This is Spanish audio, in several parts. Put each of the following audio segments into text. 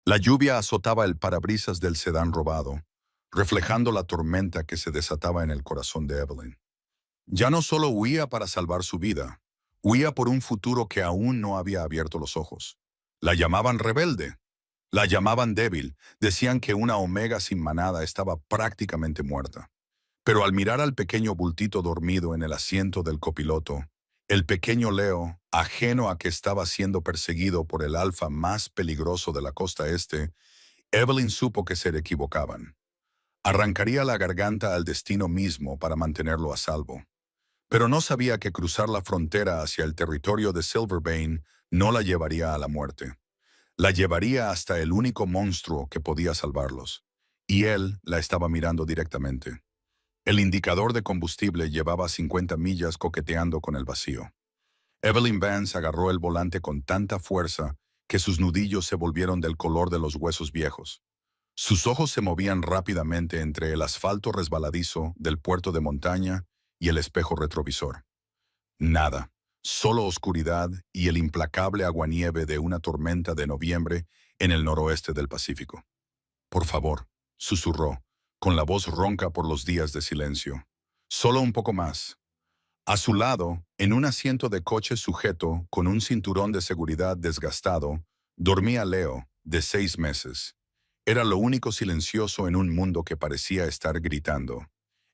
La lluvia azotaba el parabrisas del sedán robado, reflejando la tormenta que se desataba en el corazón de Evelyn. Ya no solo huía para salvar su vida, huía por un futuro que aún no había abierto los ojos. La llamaban rebelde, la llamaban débil, decían que una omega sin manada estaba prácticamente muerta. Pero al mirar al pequeño bultito dormido en el asiento del copiloto, el pequeño Leo, ajeno a que estaba siendo perseguido por el alfa más peligroso de la costa este, Evelyn supo que se equivocaban. Arrancaría la garganta al destino mismo para mantenerlo a salvo. Pero no sabía que cruzar la frontera hacia el territorio de Silverbane no la llevaría a la muerte. La llevaría hasta el único monstruo que podía salvarlos. Y él la estaba mirando directamente. El indicador de combustible llevaba 50 millas coqueteando con el vacío. Evelyn Vance agarró el volante con tanta fuerza que sus nudillos se volvieron del color de los huesos viejos. Sus ojos se movían rápidamente entre el asfalto resbaladizo del puerto de montaña y el espejo retrovisor. Nada, solo oscuridad y el implacable aguanieve de una tormenta de noviembre en el noroeste del Pacífico. Por favor, susurró, con la voz ronca por los días de silencio. Solo un poco más. A su lado, en un asiento de coche sujeto con un cinturón de seguridad desgastado, dormía Leo, de 6 meses. Era lo único silencioso en un mundo que parecía estar gritando.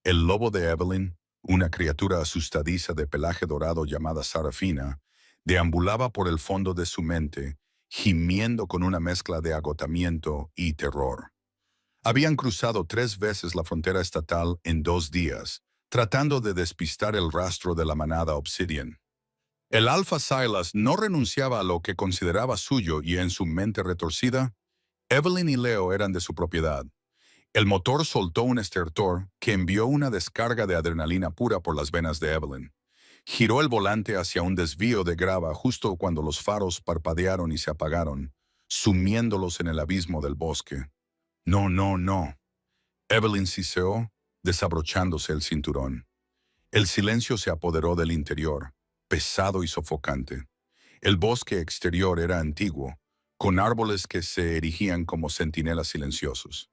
El lobo de Evelyn, una criatura asustadiza de pelaje dorado llamada Sarafina, deambulaba por el fondo de su mente, gimiendo con una mezcla de agotamiento y terror. Habían cruzado 3 veces la frontera estatal en 2 días, tratando de despistar el rastro de la manada Obsidian. El Alpha Silas no renunciaba a lo que consideraba suyo y en su mente retorcida, Evelyn y Leo eran de su propiedad. El motor soltó un estertor que envió una descarga de adrenalina pura por las venas de Evelyn. Giró el volante hacia un desvío de grava justo cuando los faros parpadearon y se apagaron, sumiéndolos en el abismo del bosque. No, no, no. Evelyn siseó, desabrochándose el cinturón. El silencio se apoderó del interior, pesado y sofocante. El bosque exterior era antiguo, con árboles que se erigían como centinelas silenciosos.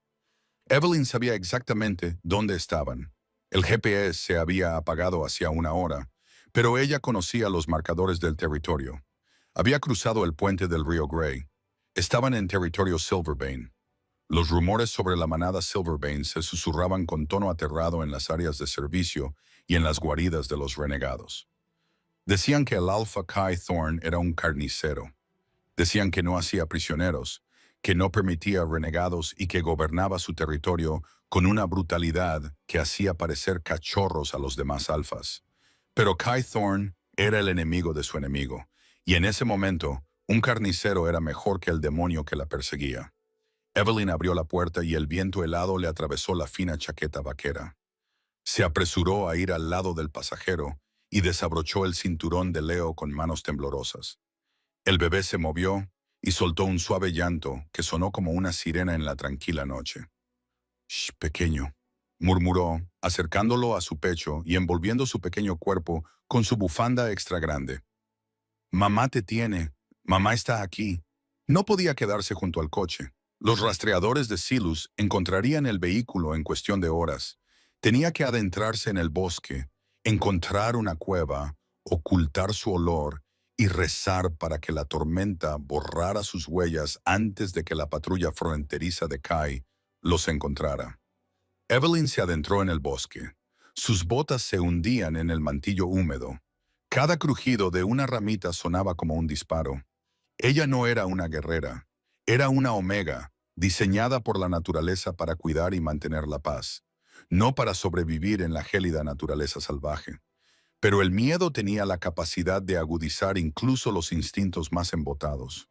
Evelyn sabía exactamente dónde estaban. El GPS se había apagado hacía 1 hora, pero ella conocía los marcadores del territorio. Había cruzado el puente del río Grey. Estaban en territorio Silverbane. Los rumores sobre la manada Silverbane se susurraban con tono aterrado en las áreas de servicio y en las guaridas de los renegados. Decían que el Alpha Kai Thorn era un carnicero. Decían que no hacía prisioneros, que no permitía renegados y que gobernaba su territorio con una brutalidad que hacía parecer cachorros a los demás alfas. Pero Kai Thorn era el enemigo de su enemigo, y en ese momento, un carnicero era mejor que el demonio que la perseguía. Evelyn abrió la puerta y el viento helado le atravesó la fina chaqueta vaquera. Se apresuró a ir al lado del pasajero y desabrochó el cinturón de Leo con manos temblorosas. El bebé se movió y soltó un suave llanto que sonó como una sirena en la tranquila noche. «Shh, pequeño», murmuró, acercándolo a su pecho y envolviendo su pequeño cuerpo con su bufanda extra grande. «Mamá te tiene, mamá está aquí». No podía quedarse junto al coche. Los rastreadores de Silus encontrarían el vehículo en cuestión de horas. Tenía que adentrarse en el bosque, encontrar una cueva, ocultar su olor y rezar para que la tormenta borrara sus huellas antes de que la patrulla fronteriza de Kai los encontrara. Evelyn se adentró en el bosque. Sus botas se hundían en el mantillo húmedo. Cada crujido de una ramita sonaba como un disparo. Ella no era una guerrera. Era una omega, diseñada por la naturaleza para cuidar y mantener la paz, no para sobrevivir en la gélida naturaleza salvaje. Pero el miedo tenía la capacidad de agudizar incluso los instintos más embotados.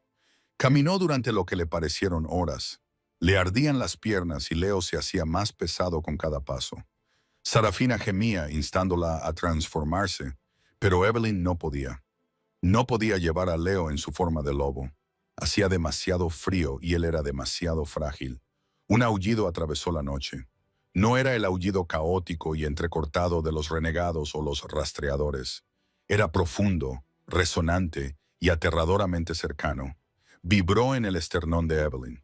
Caminó durante lo que le parecieron horas. Le ardían las piernas y Leo se hacía más pesado con cada paso. Sarafina gemía, instándola a transformarse, pero Evelyn no podía. No podía llevar a Leo en su forma de lobo. Hacía demasiado frío y él era demasiado frágil. Un aullido atravesó la noche. No era el aullido caótico y entrecortado de los renegados o los rastreadores. Era profundo, resonante y aterradoramente cercano. Vibró en el esternón de Evelyn.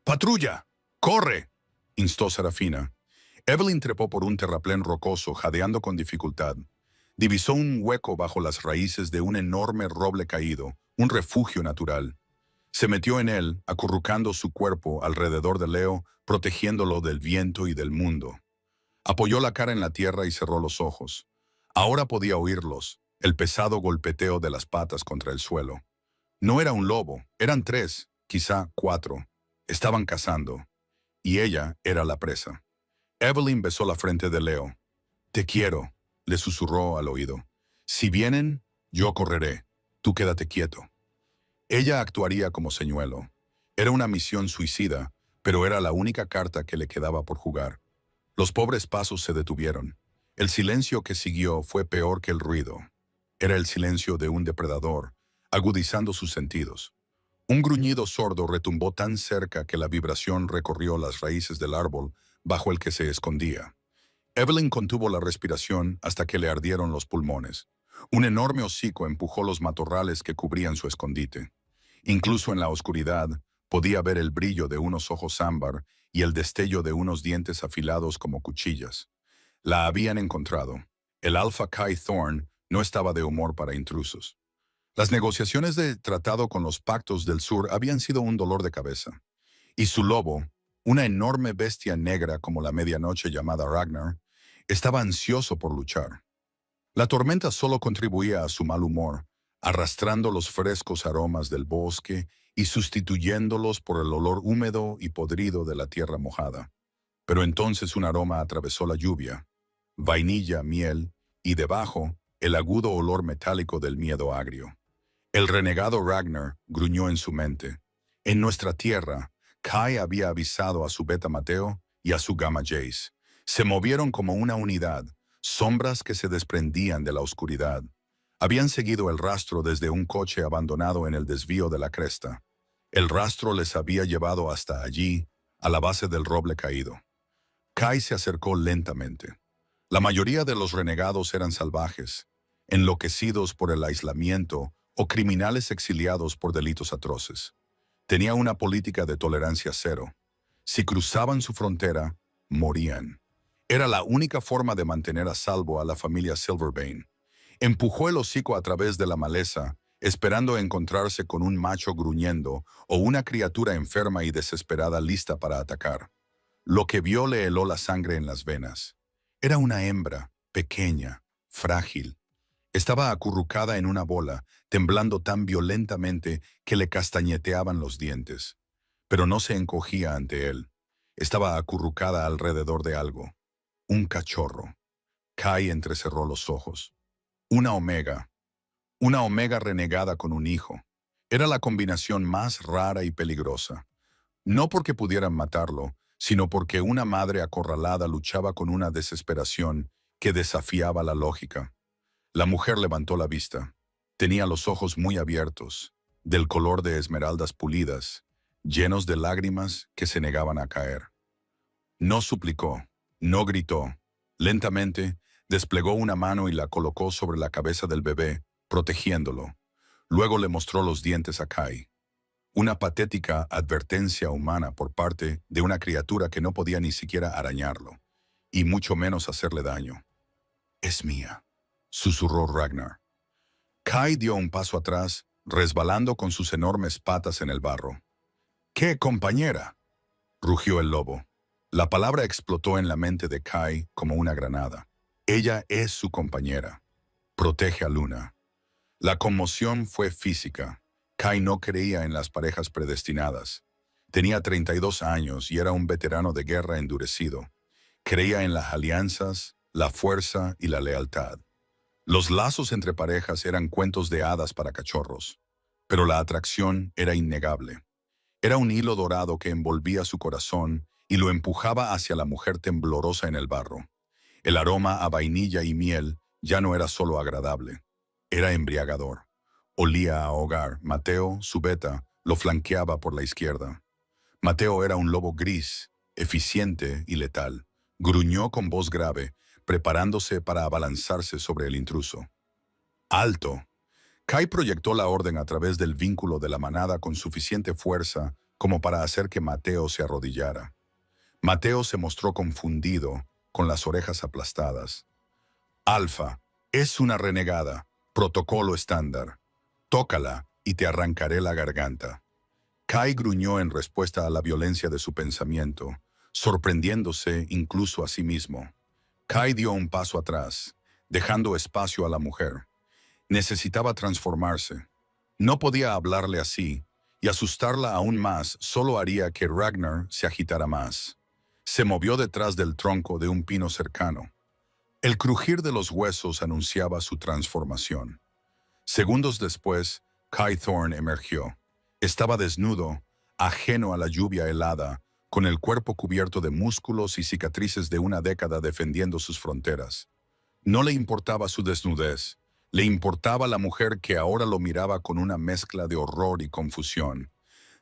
¡Patrulla! ¡Corre!, instó Serafina. Evelyn trepó por un terraplén rocoso, jadeando con dificultad. Divisó un hueco bajo las raíces de un enorme roble caído, un refugio natural. Se metió en él, acurrucando su cuerpo alrededor de Leo, protegiéndolo del viento y del mundo. Apoyó la cara en la tierra y cerró los ojos. Ahora podía oírlos, el pesado golpeteo de las patas contra el suelo. No era un lobo, eran tres, quizá cuatro. Estaban cazando. Y ella era la presa. Evelyn besó la frente de Leo. «Te quiero», le susurró al oído. «Si vienen, yo correré. Tú quédate quieto». Ella actuaría como señuelo. Era una misión suicida, pero era la única carta que le quedaba por jugar. Los pobres pasos se detuvieron. El silencio que siguió fue peor que el ruido. Era el silencio de un depredador, agudizando sus sentidos. Un gruñido sordo retumbó tan cerca que la vibración recorrió las raíces del árbol bajo el que se escondía. Evelyn contuvo la respiración hasta que le ardieron los pulmones. Un enorme hocico empujó los matorrales que cubrían su escondite. Incluso en la oscuridad, podía ver el brillo de unos ojos ámbar y el destello de unos dientes afilados como cuchillas. La habían encontrado. El Alpha Chi Thorn no estaba de humor para intrusos. Las negociaciones de tratado con los Pactos del Sur habían sido un dolor de cabeza. Y su lobo, una enorme bestia negra como la medianoche llamada Ragnar, estaba ansioso por luchar. La tormenta solo contribuía a su mal humor, arrastrando los frescos aromas del bosque y sustituyéndolos por el olor húmedo y podrido de la tierra mojada. Pero entonces un aroma atravesó la lluvia, vainilla, miel, y debajo, el agudo olor metálico del miedo agrio. El renegado Ragnar gruñó en su mente. En nuestra tierra, Kai había avisado a su Beta Mateo y a su Gamma Jace. Se movieron como una unidad, sombras que se desprendían de la oscuridad. Habían seguido el rastro desde un coche abandonado en el desvío de la cresta. El rastro les había llevado hasta allí, a la base del roble caído. Kai se acercó lentamente. La mayoría de los renegados eran salvajes, enloquecidos por el aislamiento o criminales exiliados por delitos atroces. Tenía una política de tolerancia cero. Si cruzaban su frontera, morían. Era la única forma de mantener a salvo a la familia Silverbane. Empujó el hocico a través de la maleza, esperando encontrarse con un macho gruñendo o una criatura enferma y desesperada lista para atacar. Lo que vio le heló la sangre en las venas. Era una hembra, pequeña, frágil. Estaba acurrucada en una bola, temblando tan violentamente que le castañeteaban los dientes. Pero no se encogía ante él. Estaba acurrucada alrededor de algo. Un cachorro. Kai entrecerró los ojos. Una omega. Una omega renegada con un hijo. Era la combinación más rara y peligrosa. No porque pudieran matarlo, sino porque una madre acorralada luchaba con una desesperación que desafiaba la lógica. La mujer levantó la vista. Tenía los ojos muy abiertos, del color de esmeraldas pulidas, llenos de lágrimas que se negaban a caer. No suplicó, no gritó. Lentamente, desplegó una mano y la colocó sobre la cabeza del bebé, protegiéndolo. Luego le mostró los dientes a Kai. Una patética advertencia humana por parte de una criatura que no podía ni siquiera arañarlo, y mucho menos hacerle daño. «Es mía», susurró Ragnar. Kai dio un paso atrás, resbalando con sus enormes patas en el barro. «¿Qué, compañera?», rugió el lobo. La palabra explotó en la mente de Kai como una granada. Ella es su compañera. Protege a Luna. La conmoción fue física. Kai no creía en las parejas predestinadas. Tenía 32 años y era un veterano de guerra endurecido. Creía en las alianzas, la fuerza y la lealtad. Los lazos entre parejas eran cuentos de hadas para cachorros, pero la atracción era innegable. Era un hilo dorado que envolvía su corazón y lo empujaba hacia la mujer temblorosa en el barro. El aroma a vainilla y miel ya no era solo agradable, era embriagador. Olía a hogar. Mateo, su beta, lo flanqueaba por la izquierda. Mateo era un lobo gris, eficiente y letal. Gruñó con voz grave, preparándose para abalanzarse sobre el intruso. ¡Alto! Kai proyectó la orden a través del vínculo de la manada con suficiente fuerza como para hacer que Mateo se arrodillara. Mateo se mostró confundido, con las orejas aplastadas. Alfa, es una renegada. Protocolo estándar. Tócala y te arrancaré la garganta. Kai gruñó en respuesta a la violencia de su pensamiento, sorprendiéndose incluso a sí mismo. Kai dio un paso atrás, dejando espacio a la mujer. Necesitaba transformarse. No podía hablarle así, y asustarla aún más solo haría que Ragnar se agitara más. Se movió detrás del tronco de un pino cercano. El crujir de los huesos anunciaba su transformación. Segundos después, Kai Thorne emergió. Estaba desnudo, ajeno a la lluvia helada, con el cuerpo cubierto de músculos y cicatrices de una década defendiendo sus fronteras. No le importaba su desnudez, le importaba la mujer que ahora lo miraba con una mezcla de horror y confusión.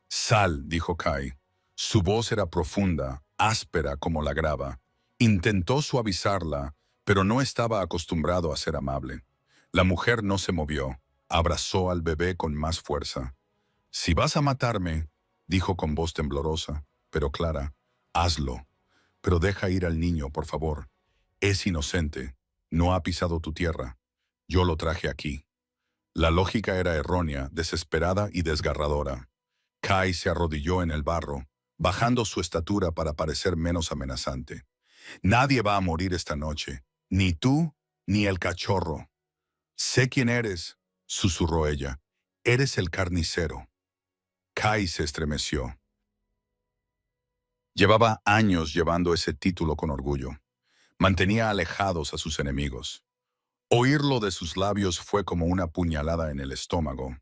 «Sal», dijo Kai. Su voz era profunda, áspera como la grava. Intentó suavizarla, pero no estaba acostumbrado a ser amable. La mujer no se movió, abrazó al bebé con más fuerza. «Si vas a matarme», dijo con voz temblorosa, pero clara, «hazlo. Pero deja ir al niño, por favor. Es inocente. No ha pisado tu tierra. Yo lo traje aquí». La lógica era errónea, desesperada y desgarradora. Kai se arrodilló en el barro, bajando su estatura para parecer menos amenazante. «Nadie va a morir esta noche, ni tú ni el cachorro». «Sé quién eres», susurró ella. «Eres el carnicero». Kai se estremeció. Llevaba años llevando ese título con orgullo. Mantenía alejados a sus enemigos. Oírlo de sus labios fue como una puñalada en el estómago.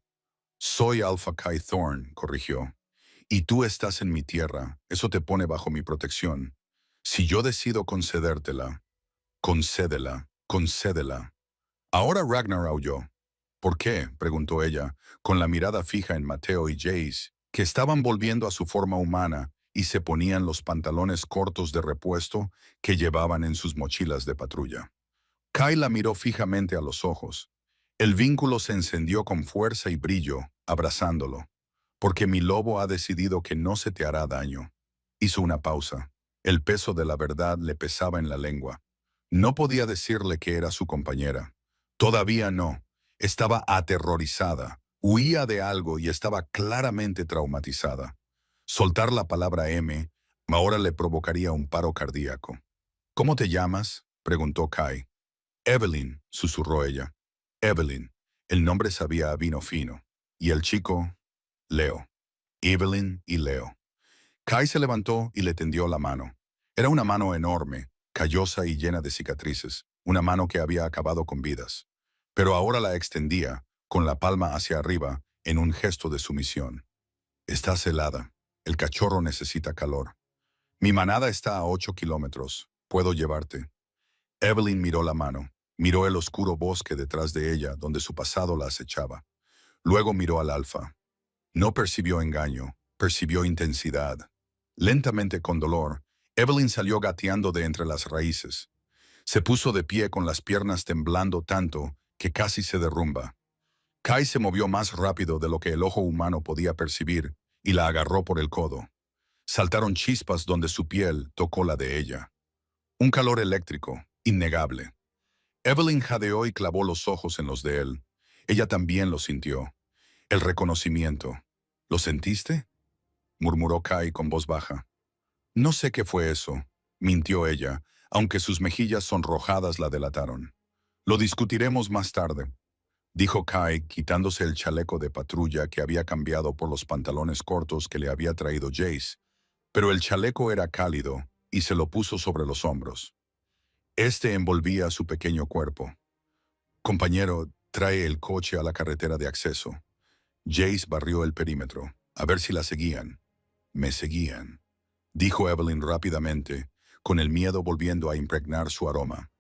«Soy Alpha Kai Thorne», corrigió. «Y tú estás en mi tierra, eso te pone bajo mi protección. Si yo decido concedértela, concédela, concédela». Ahora Ragnar aulló. «¿Por qué?», preguntó ella, con la mirada fija en Mateo y Jace, que estaban volviendo a su forma humana y se ponían los pantalones cortos de repuesto que llevaban en sus mochilas de patrulla. Kai la miró fijamente a los ojos. El vínculo se encendió con fuerza y brillo, abrazándolo. «Porque mi lobo ha decidido que no se te hará daño». Hizo una pausa. El peso de la verdad le pesaba en la lengua. No podía decirle que era su compañera. Todavía no. Estaba aterrorizada. Huía de algo y estaba claramente traumatizada. Soltar la palabra M ahora le provocaría un paro cardíaco. «¿Cómo te llamas?», preguntó Kai. «Evelyn», susurró ella. «Evelyn». El nombre sabía a vino fino. Y el chico, Leo. Evelyn y Leo. Kai se levantó y le tendió la mano. Era una mano enorme, callosa y llena de cicatrices, una mano que había acabado con vidas. Pero ahora la extendía, con la palma hacia arriba, en un gesto de sumisión. «Estás helada. El cachorro necesita calor. Mi manada está a 8 kilómetros. Puedo llevarte». Evelyn miró la mano. Miró el oscuro bosque detrás de ella, donde su pasado la acechaba. Luego miró al alfa. No percibió engaño, percibió intensidad. Lentamente, con dolor, Evelyn salió gateando de entre las raíces. Se puso de pie con las piernas temblando tanto que casi se derrumba. Kai se movió más rápido de lo que el ojo humano podía percibir y la agarró por el codo. Saltaron chispas donde su piel tocó la de ella. Un calor eléctrico, innegable. Evelyn jadeó y clavó los ojos en los de él. Ella también lo sintió. El reconocimiento. «¿Lo sentiste?», murmuró Kai con voz baja. «No sé qué fue eso», mintió ella, aunque sus mejillas sonrojadas la delataron. «Lo discutiremos más tarde», dijo Kai, quitándose el chaleco de patrulla que había cambiado por los pantalones cortos que le había traído Jace. Pero el chaleco era cálido y se lo puso sobre los hombros. Este envolvía su pequeño cuerpo. «Compañero, trae el coche a la carretera de acceso». Jace barrió el perímetro, a ver si la seguían. «Me seguían», dijo Evelyn rápidamente, con el miedo volviendo a impregnar su aroma.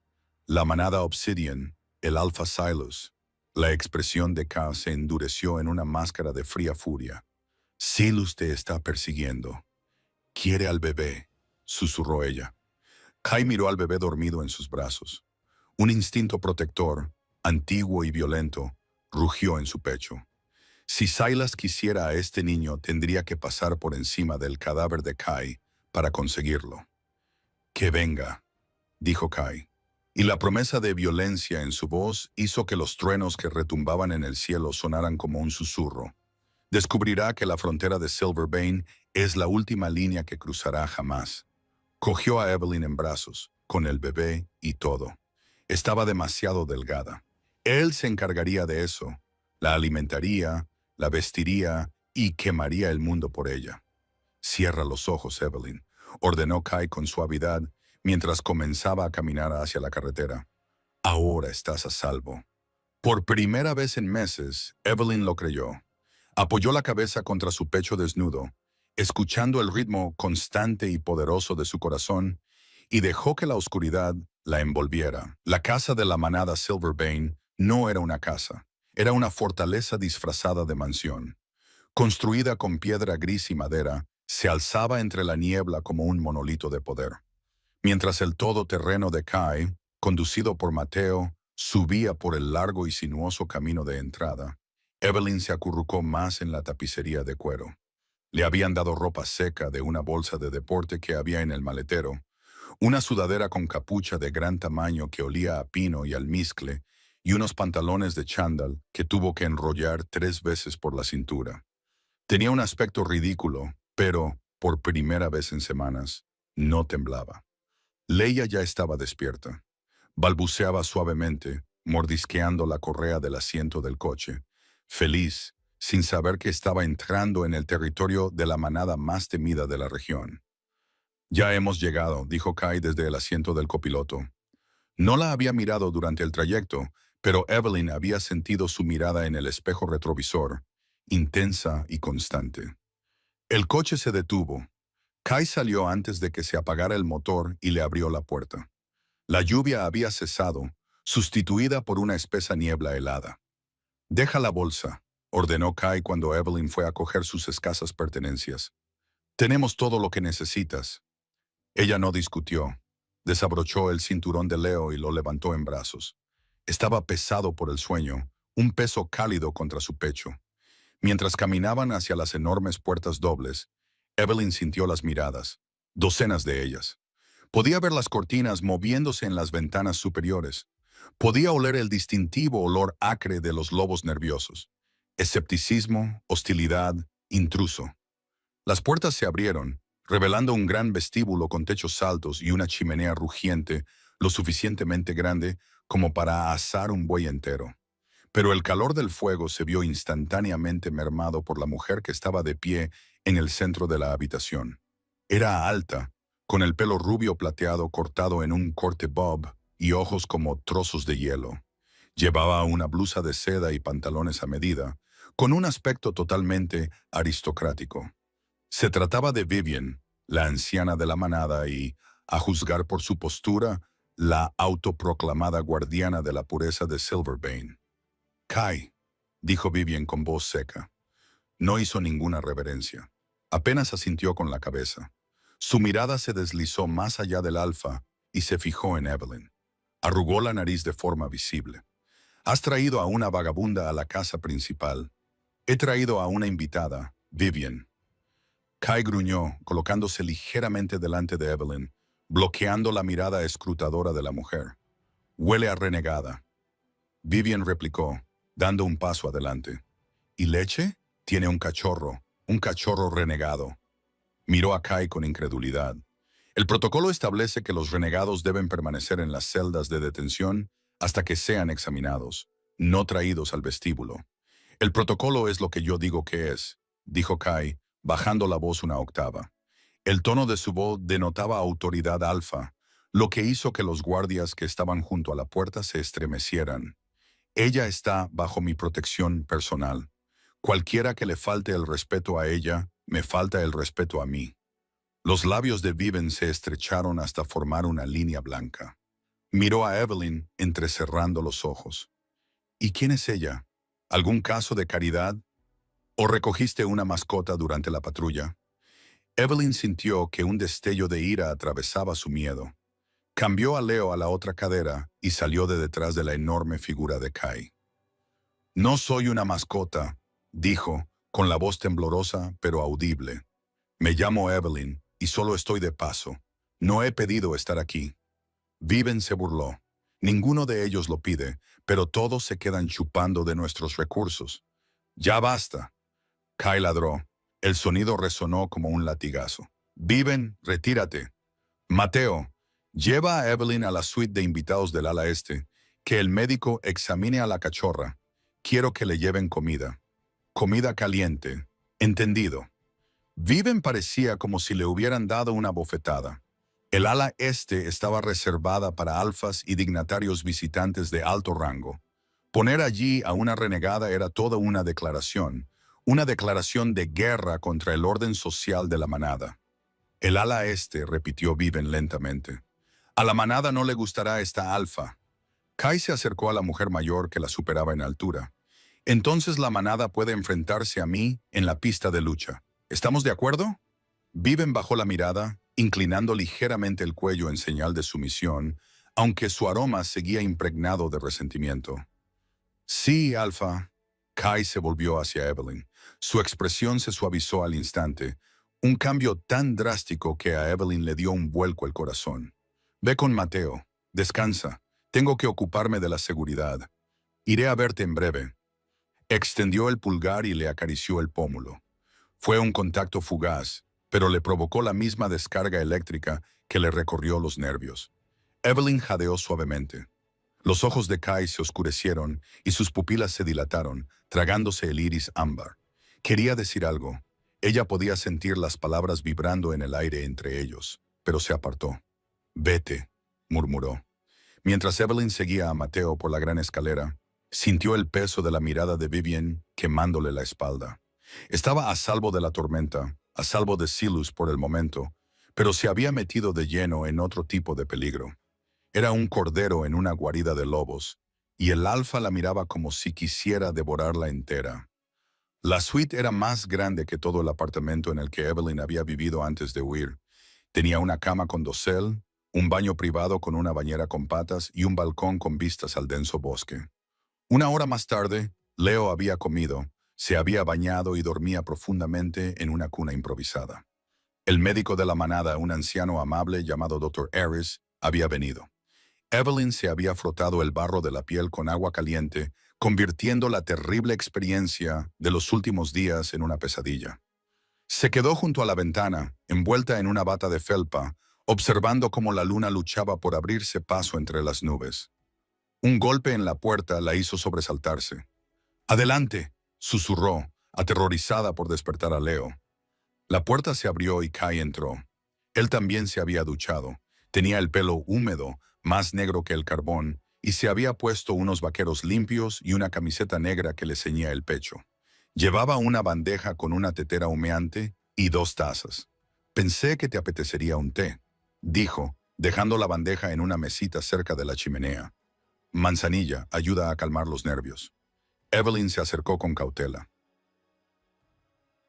La manada Obsidian, el Alpha Silus. La expresión de K se endureció en una máscara de fría furia. «Silus te está persiguiendo. Quiere al bebé», susurró ella. Kai miró al bebé dormido en sus brazos. Un instinto protector, antiguo y violento, rugió en su pecho. Si Silas quisiera a este niño, tendría que pasar por encima del cadáver de Kai para conseguirlo. «Que venga», dijo Kai. Y la promesa de violencia en su voz hizo que los truenos que retumbaban en el cielo sonaran como un susurro. Descubrirá que la frontera de Silverbane es la última línea que cruzará jamás. Cogió a Evelyn en brazos, con el bebé y todo. Estaba demasiado delgada. Él se encargaría de eso. La alimentaría, la vestiría y quemaría el mundo por ella. «Cierra los ojos, Evelyn», ordenó Kai con suavidad mientras comenzaba a caminar hacia la carretera. «Ahora estás a salvo». Por primera vez en meses, Evelyn lo creyó. Apoyó la cabeza contra su pecho desnudo, escuchando el ritmo constante y poderoso de su corazón, y dejó que la oscuridad la envolviera. La casa de la manada Silverbane no era una casa, era una fortaleza disfrazada de mansión. Construida con piedra gris y madera, se alzaba entre la niebla como un monolito de poder. Mientras el todoterreno de Kai, conducido por Mateo, subía por el largo y sinuoso camino de entrada, Evelyn se acurrucó más en la tapicería de cuero. Le habían dado ropa seca de una bolsa de deporte que había en el maletero, una sudadera con capucha de gran tamaño que olía a pino y almizcle, y unos pantalones de chándal que tuvo que enrollar 3 veces por la cintura. Tenía un aspecto ridículo, pero, por primera vez en semanas, no temblaba. Leia ya estaba despierta. Balbuceaba suavemente, mordisqueando la correa del asiento del coche, feliz, sin saber que estaba entrando en el territorio de la manada más temida de la región. «Ya hemos llegado», dijo Kai desde el asiento del copiloto. No la había mirado durante el trayecto, pero Evelyn había sentido su mirada en el espejo retrovisor, intensa y constante. El coche se detuvo. Kai salió antes de que se apagara el motor y le abrió la puerta. La lluvia había cesado, sustituida por una espesa niebla helada. «Deja la bolsa», ordenó Kai cuando Evelyn fue a coger sus escasas pertenencias. «Tenemos todo lo que necesitas». Ella no discutió. Desabrochó el cinturón de Leo y lo levantó en brazos. Estaba pesado por el sueño, un peso cálido contra su pecho. Mientras caminaban hacia las enormes puertas dobles, Evelyn sintió las miradas, docenas de ellas. Podía ver las cortinas moviéndose en las ventanas superiores. Podía oler el distintivo olor acre de los lobos nerviosos. Escepticismo, hostilidad, intruso. Las puertas se abrieron, revelando un gran vestíbulo con techos altos y una chimenea rugiente lo suficientemente grande como para asar un buey entero. Pero el calor del fuego se vio instantáneamente mermado por la mujer que estaba de pie en el centro de la habitación. Era alta, con el pelo rubio plateado cortado en un corte bob y ojos como trozos de hielo. Llevaba una blusa de seda y pantalones a medida, con un aspecto totalmente aristocrático. Se trataba de Vivian, la anciana de la manada y, a juzgar por su postura, la autoproclamada guardiana de la pureza de Silverbane. «Kai», dijo Vivian con voz seca. No hizo ninguna reverencia. Apenas asintió con la cabeza. Su mirada se deslizó más allá del alfa y se fijó en Evelyn. Arrugó la nariz de forma visible. «Has traído a una vagabunda a la casa principal. He traído a una invitada, Vivian». Kai gruñó, colocándose ligeramente delante de Evelyn, bloqueando la mirada escrutadora de la mujer. «Huele a renegada». Vivian replicó, dando un paso adelante. «¿Y leche? Tiene un cachorro renegado». Miró a Kai con incredulidad. El protocolo establece que los renegados deben permanecer en las celdas de detención hasta que sean examinados, no traídos al vestíbulo. «El protocolo es lo que yo digo que es», dijo Kai, bajando la voz una octava. El tono de su voz denotaba autoridad alfa, lo que hizo que los guardias que estaban junto a la puerta se estremecieran. «Ella está bajo mi protección personal. Cualquiera que le falte el respeto a ella, me falta el respeto a mí». Los labios de Vivian se estrecharon hasta formar una línea blanca. Miró a Evelyn entrecerrando los ojos. «¿Y quién es ella? ¿Algún caso de caridad? ¿O recogiste una mascota durante la patrulla?» Evelyn sintió que un destello de ira atravesaba su miedo. Cambió a Leo a la otra cadera y salió de detrás de la enorme figura de Kai. «No soy una mascota», dijo, con la voz temblorosa pero audible. Me llamo Evelyn y solo estoy de paso. No he pedido estar aquí. Viven se burló. Ninguno de ellos lo pide, pero todos se quedan chupando de nuestros recursos. Ya basta. Kai ladró. El sonido resonó como un latigazo. Viven, retírate. Mateo, lleva a Evelyn a la suite de invitados del ala este. Que el médico examine a la cachorra. Quiero que le lleven comida. Comida caliente. Entendido. Viven parecía como si le hubieran dado una bofetada. El ala este estaba reservada para alfas y dignatarios visitantes de alto rango. Poner allí a una renegada era toda una declaración de guerra contra el orden social de la manada. El ala este, repitió Viven lentamente. A la manada no le gustará esta alfa. Kai se acercó a la mujer mayor que la superaba en altura. Entonces la manada puede enfrentarse a mí en la pista de lucha. ¿Estamos de acuerdo? Viven bajó la mirada, inclinando ligeramente el cuello en señal de sumisión, aunque su aroma seguía impregnado de resentimiento. Sí, Alfa. Kai se volvió hacia Evelyn. Su expresión se suavizó al instante, un cambio tan drástico que a Evelyn le dio un vuelco el corazón. Ve con Mateo. Descansa. Tengo que ocuparme de la seguridad. Iré a verte en breve. Extendió el pulgar y le acarició el pómulo. Fue un contacto fugaz, pero le provocó la misma descarga eléctrica que le recorrió los nervios. Evelyn jadeó suavemente. Los ojos de Kai se oscurecieron y sus pupilas se dilataron, tragándose el iris ámbar. Quería decir algo. Ella podía sentir las palabras vibrando en el aire entre ellos, pero se apartó. «Vete», murmuró. Mientras Evelyn seguía a Mateo por la gran escalera, sintió el peso de la mirada de Vivian quemándole la espalda. Estaba a salvo de la tormenta, a salvo de Silus por el momento, pero se había metido de lleno en otro tipo de peligro. Era un cordero en una guarida de lobos, y el alfa la miraba como si quisiera devorarla entera. La suite era más grande que todo el apartamento en el que Evelyn había vivido antes de huir. Tenía una cama con dosel, un baño privado con una bañera con patas y un balcón con vistas al denso bosque. Una hora más tarde, Leo había comido, se había bañado y dormía profundamente en una cuna improvisada. El médico de la manada, un anciano amable llamado Dr. Harris, había venido. Evelyn se había frotado el barro de la piel con agua caliente, convirtiendo la terrible experiencia de los últimos días en una pesadilla. Se quedó junto a la ventana, envuelta en una bata de felpa, observando cómo la luna luchaba por abrirse paso entre las nubes. Un golpe en la puerta la hizo sobresaltarse. «Adelante», susurró, aterrorizada por despertar a Leo. La puerta se abrió y Kai entró. Él también se había duchado. Tenía el pelo húmedo, más negro que el carbón, y se había puesto unos vaqueros limpios y una camiseta negra que le ceñía el pecho. Llevaba una bandeja con una tetera humeante y 2 tazas. «Pensé que te apetecería un té», dijo, dejando la bandeja en una mesita cerca de la chimenea. «Manzanilla ayuda a calmar los nervios». Evelyn se acercó con cautela.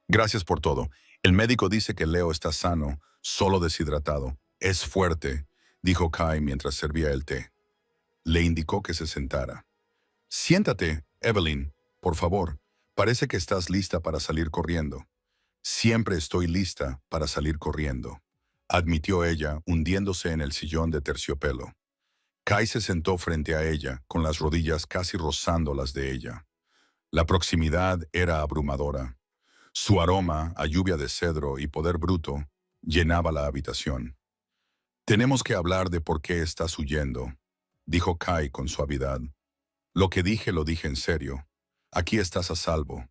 «Gracias por todo. El médico dice que Leo está sano, solo deshidratado. Es fuerte», dijo Kai mientras servía el té. Le indicó que se sentara. «Siéntate, Evelyn, por favor. Parece que estás lista para salir corriendo». «Siempre estoy lista para salir corriendo», admitió ella, hundiéndose en el sillón de terciopelo. Kai se sentó frente a ella, con las rodillas casi rozando las de ella. La proximidad era abrumadora. Su aroma, a lluvia de cedro y poder bruto, llenaba la habitación. «Tenemos que hablar de por qué estás huyendo», dijo Kai con suavidad. «Lo que dije lo dije en serio. Aquí estás a salvo.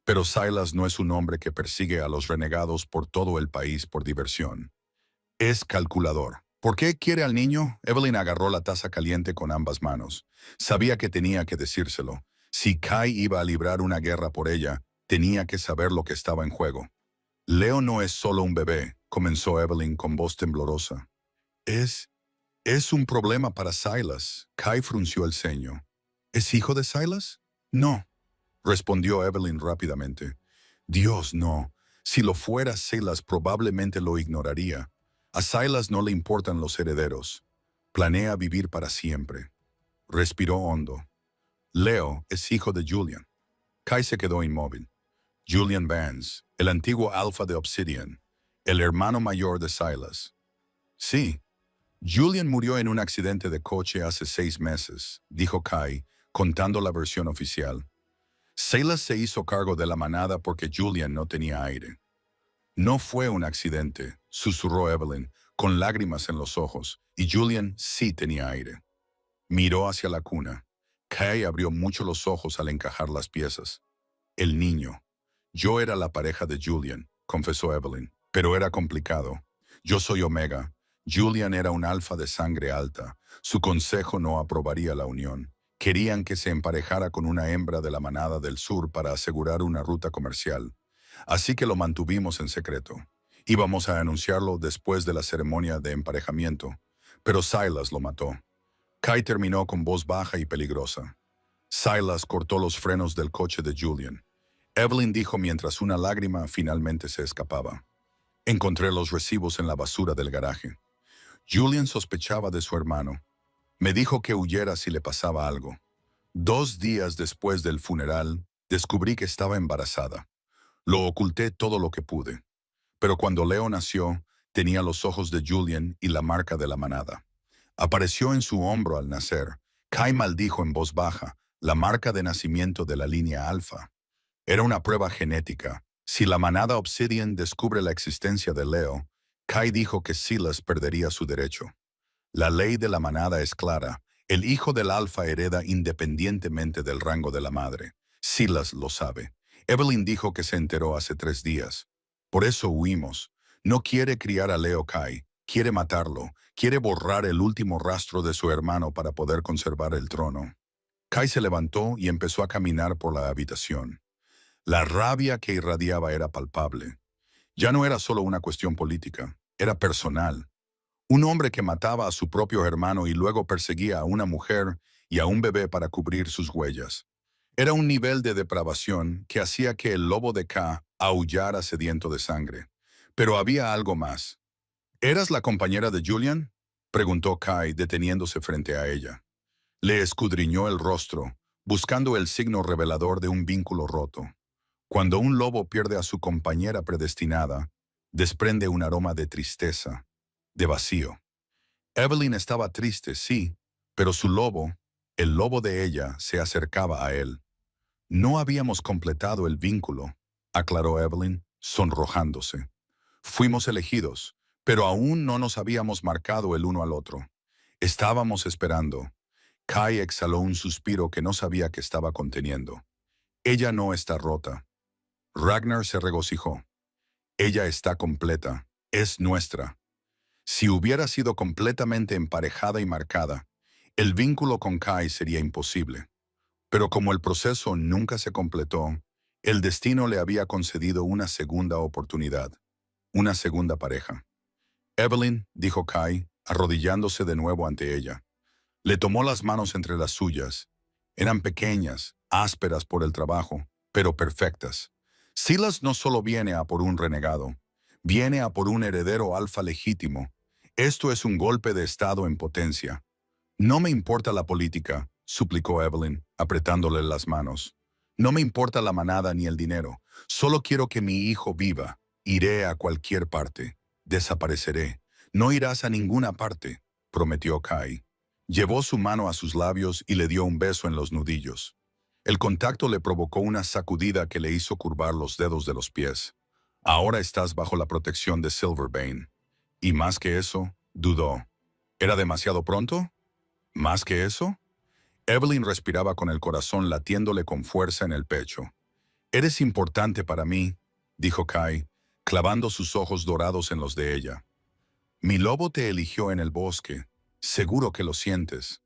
Pero Silas no es un hombre que persigue a los renegados por todo el país por diversión. Es calculador». «¿Por qué quiere al niño?» Evelyn agarró la taza caliente con ambas manos. Sabía que tenía que decírselo. Si Kai iba a librar una guerra por ella, tenía que saber lo que estaba en juego. «Leo no es solo un bebé», comenzó Evelyn con voz temblorosa. Es un problema para Silas». Kai frunció el ceño. «¿Es hijo de Silas?» «No», respondió Evelyn rápidamente. «Dios, no. Si lo fuera, Silas probablemente lo ignoraría. A Silas no le importan los herederos. Planea vivir para siempre». Respiró hondo. «Leo es hijo de Julian». Kai se quedó inmóvil. Julian Vance, el antiguo alfa de Obsidian, el hermano mayor de Silas. Sí, Julian murió en un accidente de coche hace 6 meses, dijo Kai, contando la versión oficial. Silas se hizo cargo de la manada porque Julian no tenía aire. No fue un accidente, susurró Evelyn, con lágrimas en los ojos, y Julian sí tenía aire. Miró hacia la cuna. Kai abrió mucho los ojos al encajar las piezas. El niño. Yo era la pareja de Julian, confesó Evelyn, pero era complicado. Yo soy Omega. Julian era un alfa de sangre alta. Su consejo no aprobaría la unión. Querían que se emparejara con una hembra de la manada del sur para asegurar una ruta comercial. Así que lo mantuvimos en secreto. Íbamos a anunciarlo después de la ceremonia de emparejamiento, pero Silas lo mató. Kai terminó con voz baja y peligrosa. Silas cortó los frenos del coche de Julian. Evelyn dijo mientras una lágrima finalmente se escapaba. Encontré los recibos en la basura del garaje. Julian sospechaba de su hermano. Me dijo que huyera si le pasaba algo. 2 días después del funeral, descubrí que estaba embarazada. Lo oculté todo lo que pude. Pero cuando Leo nació, tenía los ojos de Julian y la marca de la manada. Apareció en su hombro al nacer. Kai maldijo en voz baja, la marca de nacimiento de la línea alfa. Era una prueba genética. Si la manada Obsidian descubre la existencia de Leo, Kai dijo que Silas perdería su derecho. La ley de la manada es clara. El hijo del alfa hereda independientemente del rango de la madre. Silas lo sabe. Evelyn dijo que se enteró hace 3 días. Por eso huimos. No quiere criar a Leo Kai. Quiere matarlo. Quiere borrar el último rastro de su hermano para poder conservar el trono. Kai se levantó y empezó a caminar por la habitación. La rabia que irradiaba era palpable. Ya no era solo una cuestión política, era personal. Un hombre que mataba a su propio hermano y luego perseguía a una mujer y a un bebé para cubrir sus huellas. Era un nivel de depravación que hacía que el lobo de Ka aullara sediento de sangre. Pero había algo más. ¿Eras la compañera de Julian?, preguntó Kai, deteniéndose frente a ella. Le escudriñó el rostro, buscando el signo revelador de un vínculo roto. Cuando un lobo pierde a su compañera predestinada, desprende un aroma de tristeza, de vacío. Evelyn estaba triste, sí, pero su lobo, el lobo de ella, se acercaba a él. No habíamos completado el vínculo, aclaró Evelyn, sonrojándose. Fuimos elegidos, pero aún no nos habíamos marcado el uno al otro. Estábamos esperando. Kai exhaló un suspiro que no sabía que estaba conteniendo. Ella no está rota. Ragnar se regocijó. Ella está completa, es nuestra. Si hubiera sido completamente emparejada y marcada, el vínculo con Kai sería imposible. Pero como el proceso nunca se completó, el destino le había concedido una segunda oportunidad, una segunda pareja. Evelyn, dijo Kai, arrodillándose de nuevo ante ella. Le tomó las manos entre las suyas. Eran pequeñas, ásperas por el trabajo, pero perfectas. Silas no solo viene a por un renegado, viene a por un heredero alfa legítimo. Esto es un golpe de estado en potencia. No me importa la política, suplicó Evelyn, apretándole las manos. No me importa la manada ni el dinero. Solo quiero que mi hijo viva. Iré a cualquier parte. Desapareceré. No irás a ninguna parte, prometió Kai. Llevó su mano a sus labios y le dio un beso en los nudillos. El contacto le provocó una sacudida que le hizo curvar los dedos de los pies. Ahora estás bajo la protección de Silverbane. Y más que eso, dudó. ¿Era demasiado pronto? ¿Más que eso? Evelyn respiraba con el corazón latiéndole con fuerza en el pecho. Eres importante para mí, dijo Kai, clavando sus ojos dorados en los de ella. Mi lobo te eligió en el bosque. Seguro que lo sientes.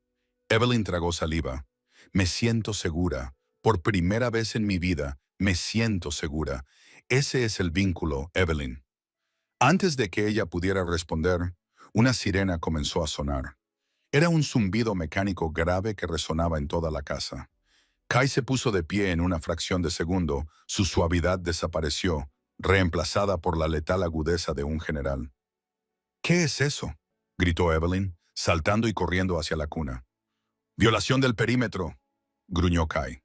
Evelyn tragó saliva. Me siento segura. Por primera vez en mi vida, me siento segura. Ese es el vínculo, Evelyn. Antes de que ella pudiera responder, una sirena comenzó a sonar. Era un zumbido mecánico grave que resonaba en toda la casa. Kai se puso de pie en una fracción de segundo, su suavidad desapareció, reemplazada por la letal agudeza de un general. ¿Qué es eso?, gritó Evelyn, saltando y corriendo hacia la cuna. «Violación del perímetro», gruñó Kai.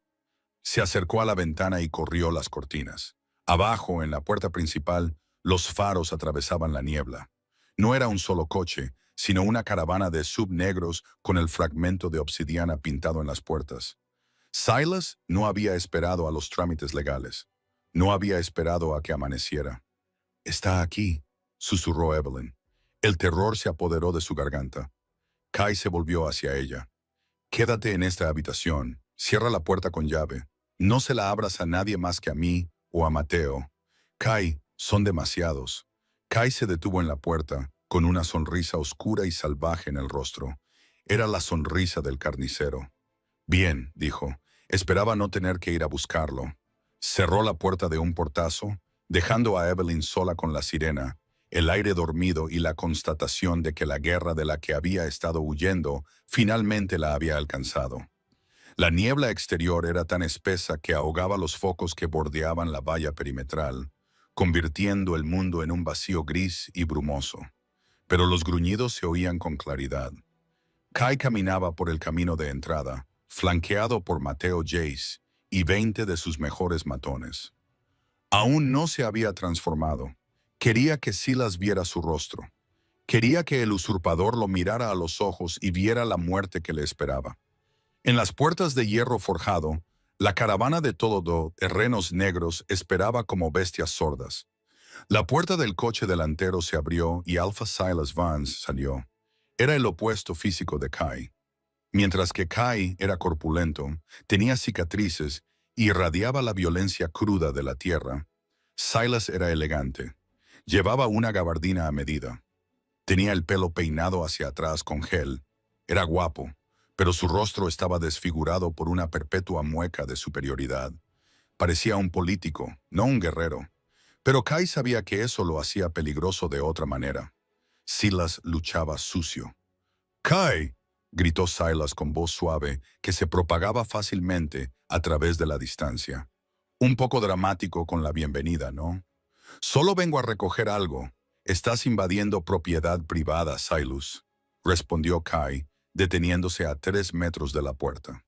Se acercó a la ventana y corrió las cortinas. Abajo, en la puerta principal, los faros atravesaban la niebla. No era un solo coche, sino una caravana de subnegros con el fragmento de obsidiana pintado en las puertas. Silas no había esperado a los trámites legales. No había esperado a que amaneciera. «Está aquí», susurró Evelyn. El terror se apoderó de su garganta. Kai se volvió hacia ella. «Quédate en esta habitación. Cierra la puerta con llave. No se la abras a nadie más que a mí o a Mateo. Kai, son demasiados». Kai se detuvo en la puerta, con una sonrisa oscura y salvaje en el rostro. Era la sonrisa del carnicero. «Bien», dijo. Esperaba no tener que ir a buscarlo. Cerró la puerta de un portazo, dejando a Evelyn sola con la sirena, el aire dormido y la constatación de que la guerra de la que había estado huyendo finalmente la había alcanzado. La niebla exterior era tan espesa que ahogaba los focos que bordeaban la valla perimetral, convirtiendo el mundo en un vacío gris y brumoso. Pero los gruñidos se oían con claridad. Kai caminaba por el camino de entrada, flanqueado por Mateo Jace y 20 de sus mejores matones. Aún no se había transformado. Quería que Silas viera su rostro. Quería que el usurpador lo mirara a los ojos y viera la muerte que le esperaba. En las puertas de hierro forjado, la caravana de todoterrenos negros esperaba como bestias sordas. La puerta del coche delantero se abrió y Alpha Silas Vance salió. Era el opuesto físico de Kai. Mientras que Kai era corpulento, tenía cicatrices y irradiaba la violencia cruda de la tierra, Silas era elegante. Llevaba una gabardina a medida. Tenía el pelo peinado hacia atrás con gel. Era guapo, pero su rostro estaba desfigurado por una perpetua mueca de superioridad. Parecía un político, no un guerrero. Pero Kai sabía que eso lo hacía peligroso de otra manera. Silas luchaba sucio. «¡Kai!», gritó Silas con voz suave que se propagaba fácilmente a través de la distancia. Un poco dramático con la bienvenida, ¿no? «Solo vengo a recoger algo. Estás invadiendo propiedad privada, Silas», respondió Kai, deteniéndose a 3 metros de la puerta.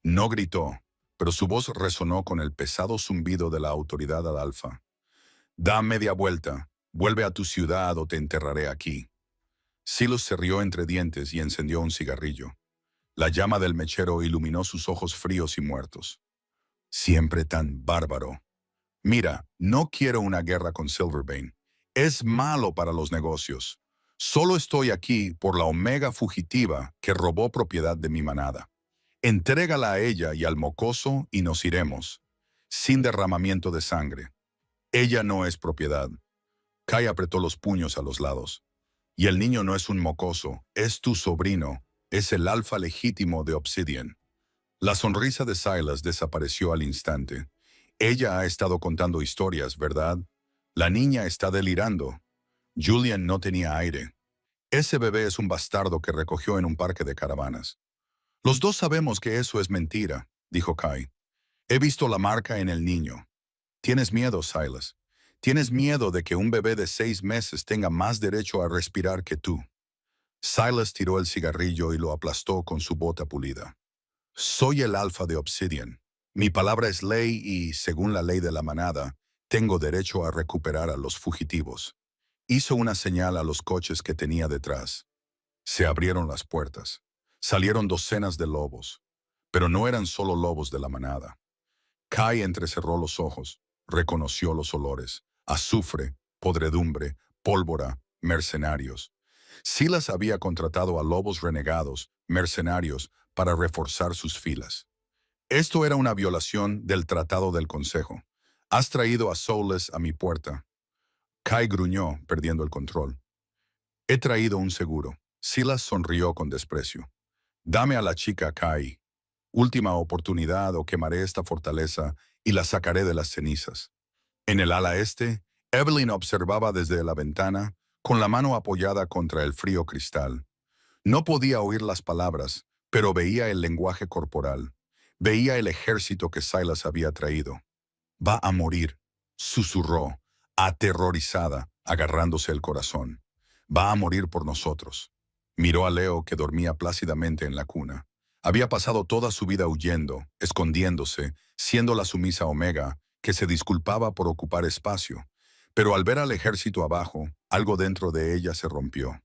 No gritó, pero su voz resonó con el pesado zumbido de la autoridad al alfa. «Da media vuelta. Vuelve a tu ciudad o te enterraré aquí». Silas se rió entre dientes y encendió un cigarrillo. La llama del mechero iluminó sus ojos fríos y muertos. «Siempre tan bárbaro. Mira, no quiero una guerra con Silverbane. Es malo para los negocios. Solo estoy aquí por la omega fugitiva que robó propiedad de mi manada. Entrégala a ella y al mocoso y nos iremos, sin derramamiento de sangre. Ella no es propiedad». Kai apretó los puños a los lados. «Y el niño no es un mocoso, es tu sobrino, es el alfa legítimo de Obsidian». La sonrisa de Silas desapareció al instante. «Ella ha estado contando historias, ¿verdad? La niña está delirando». Julian no tenía aire. «Ese bebé es un bastardo que recogió en un parque de caravanas». «Los dos sabemos que eso es mentira», dijo Kai. «He visto la marca en el niño». «Tienes miedo, Silas. Tienes miedo de que un bebé de 6 meses tenga más derecho a respirar que tú». Silas tiró el cigarrillo y lo aplastó con su bota pulida. «Soy el alfa de Obsidian. Mi palabra es ley y, según la ley de la manada, tengo derecho a recuperar a los fugitivos». Hizo una señal a los coches que tenía detrás. Se abrieron las puertas. Salieron docenas de lobos. Pero no eran solo lobos de la manada. Kai entrecerró los ojos, reconoció los olores: azufre, podredumbre, pólvora, mercenarios. Silas había contratado a lobos renegados, mercenarios, para reforzar sus filas. Esto era una violación del Tratado del Consejo. «Has traído a Soulless a mi puerta». Kai gruñó, perdiendo el control. «He traído un seguro». Silas sonrió con desprecio. «Dame a la chica, Kai. Última oportunidad o quemaré esta fortaleza y la sacaré de las cenizas». En el ala este, Evelyn observaba desde la ventana, con la mano apoyada contra el frío cristal. No podía oír las palabras, pero veía el lenguaje corporal. Veía el ejército que Silas había traído. «Va a morir», susurró, aterrorizada, agarrándose el corazón. «Va a morir por nosotros». Miró a Leo, que dormía plácidamente en la cuna. Había pasado toda su vida huyendo, escondiéndose, siendo la sumisa Omega, que se disculpaba por ocupar espacio, pero al ver al ejército abajo, algo dentro de ella se rompió.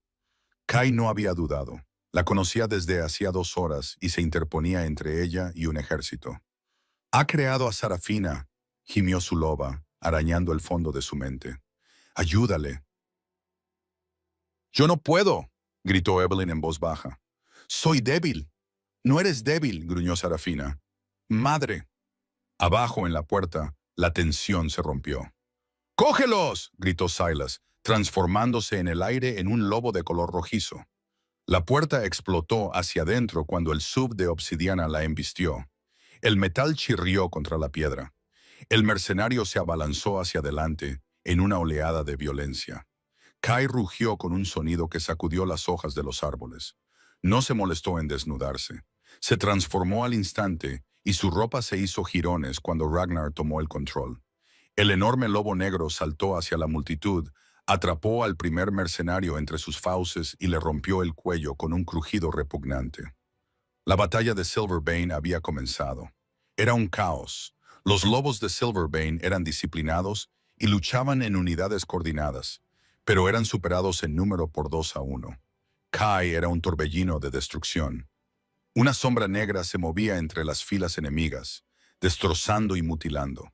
Kai no había dudado. La conocía desde hacía 2 horas y se interponía entre ella y un ejército. Ha creado a Sarafina, gimió su loba, arañando el fondo de su mente. Ayúdale. Yo no puedo, gritó Evelyn en voz baja. Soy débil. No eres débil, gruñó Sarafina. Madre. Abajo en la puerta, la tensión se rompió. ¡Cógelos!, gritó Silas, transformándose en el aire en un lobo de color rojizo. La puerta explotó hacia adentro cuando el sub de obsidiana la embistió. El metal chirrió contra la piedra. El mercenario se abalanzó hacia adelante en una oleada de violencia. Kai rugió con un sonido que sacudió las hojas de los árboles. No se molestó en desnudarse. Se transformó al instante y su ropa se hizo jirones cuando Ragnar tomó el control. El enorme lobo negro saltó hacia la multitud, atrapó al primer mercenario entre sus fauces y le rompió el cuello con un crujido repugnante. La batalla de Silverbane había comenzado. Era un caos. Los lobos de Silverbane eran disciplinados y luchaban en unidades coordinadas, pero eran superados en número por 2-1. Kai era un torbellino de destrucción. Una sombra negra se movía entre las filas enemigas, destrozando y mutilando.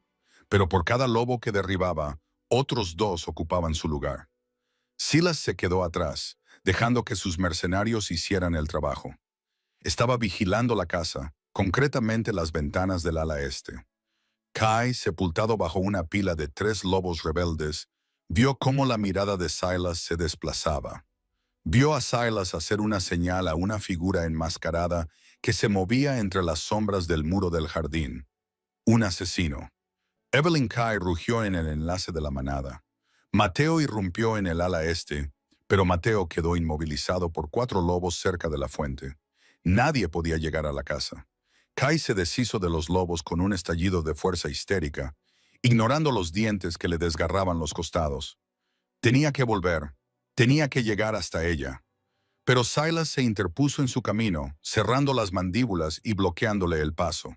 Pero por cada lobo que derribaba, otros 2 ocupaban su lugar. Silas se quedó atrás, dejando que sus mercenarios hicieran el trabajo. Estaba vigilando la casa, concretamente las ventanas del ala este. Kai, sepultado bajo una pila de 3 lobos rebeldes, vio cómo la mirada de Silas se desplazaba. Vio a Silas hacer una señal a una figura enmascarada que se movía entre las sombras del muro del jardín. Un asesino. Evelyn Kai rugió en el enlace de la manada. Mateo irrumpió en el ala este, pero Mateo quedó inmovilizado por 4 lobos cerca de la fuente. Nadie podía llegar a la casa. Kai se deshizo de los lobos con un estallido de fuerza histérica, ignorando los dientes que le desgarraban los costados. Tenía que volver. Tenía que llegar hasta ella. Pero Silas se interpuso en su camino, cerrando las mandíbulas y bloqueándole el paso.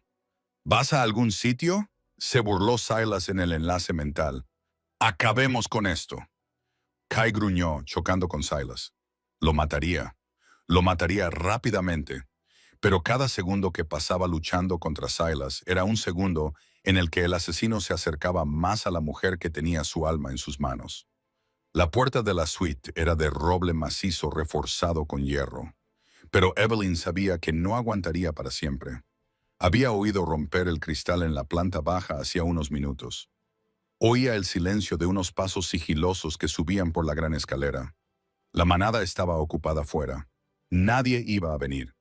¿Vas a algún sitio?, se burló Silas en el enlace mental. Acabemos con esto. Kai gruñó, chocando con Silas. Lo mataría. Lo mataría rápidamente. Pero cada segundo que pasaba luchando contra Silas era un segundo en el que el asesino se acercaba más a la mujer que tenía su alma en sus manos. La puerta de la suite era de roble macizo reforzado con hierro. Pero Evelyn sabía que no aguantaría para siempre. Había oído romper el cristal en la planta baja hacía unos minutos. Oía el silencio de unos pasos sigilosos que subían por la gran escalera. La manada estaba ocupada fuera. Nadie iba a venir.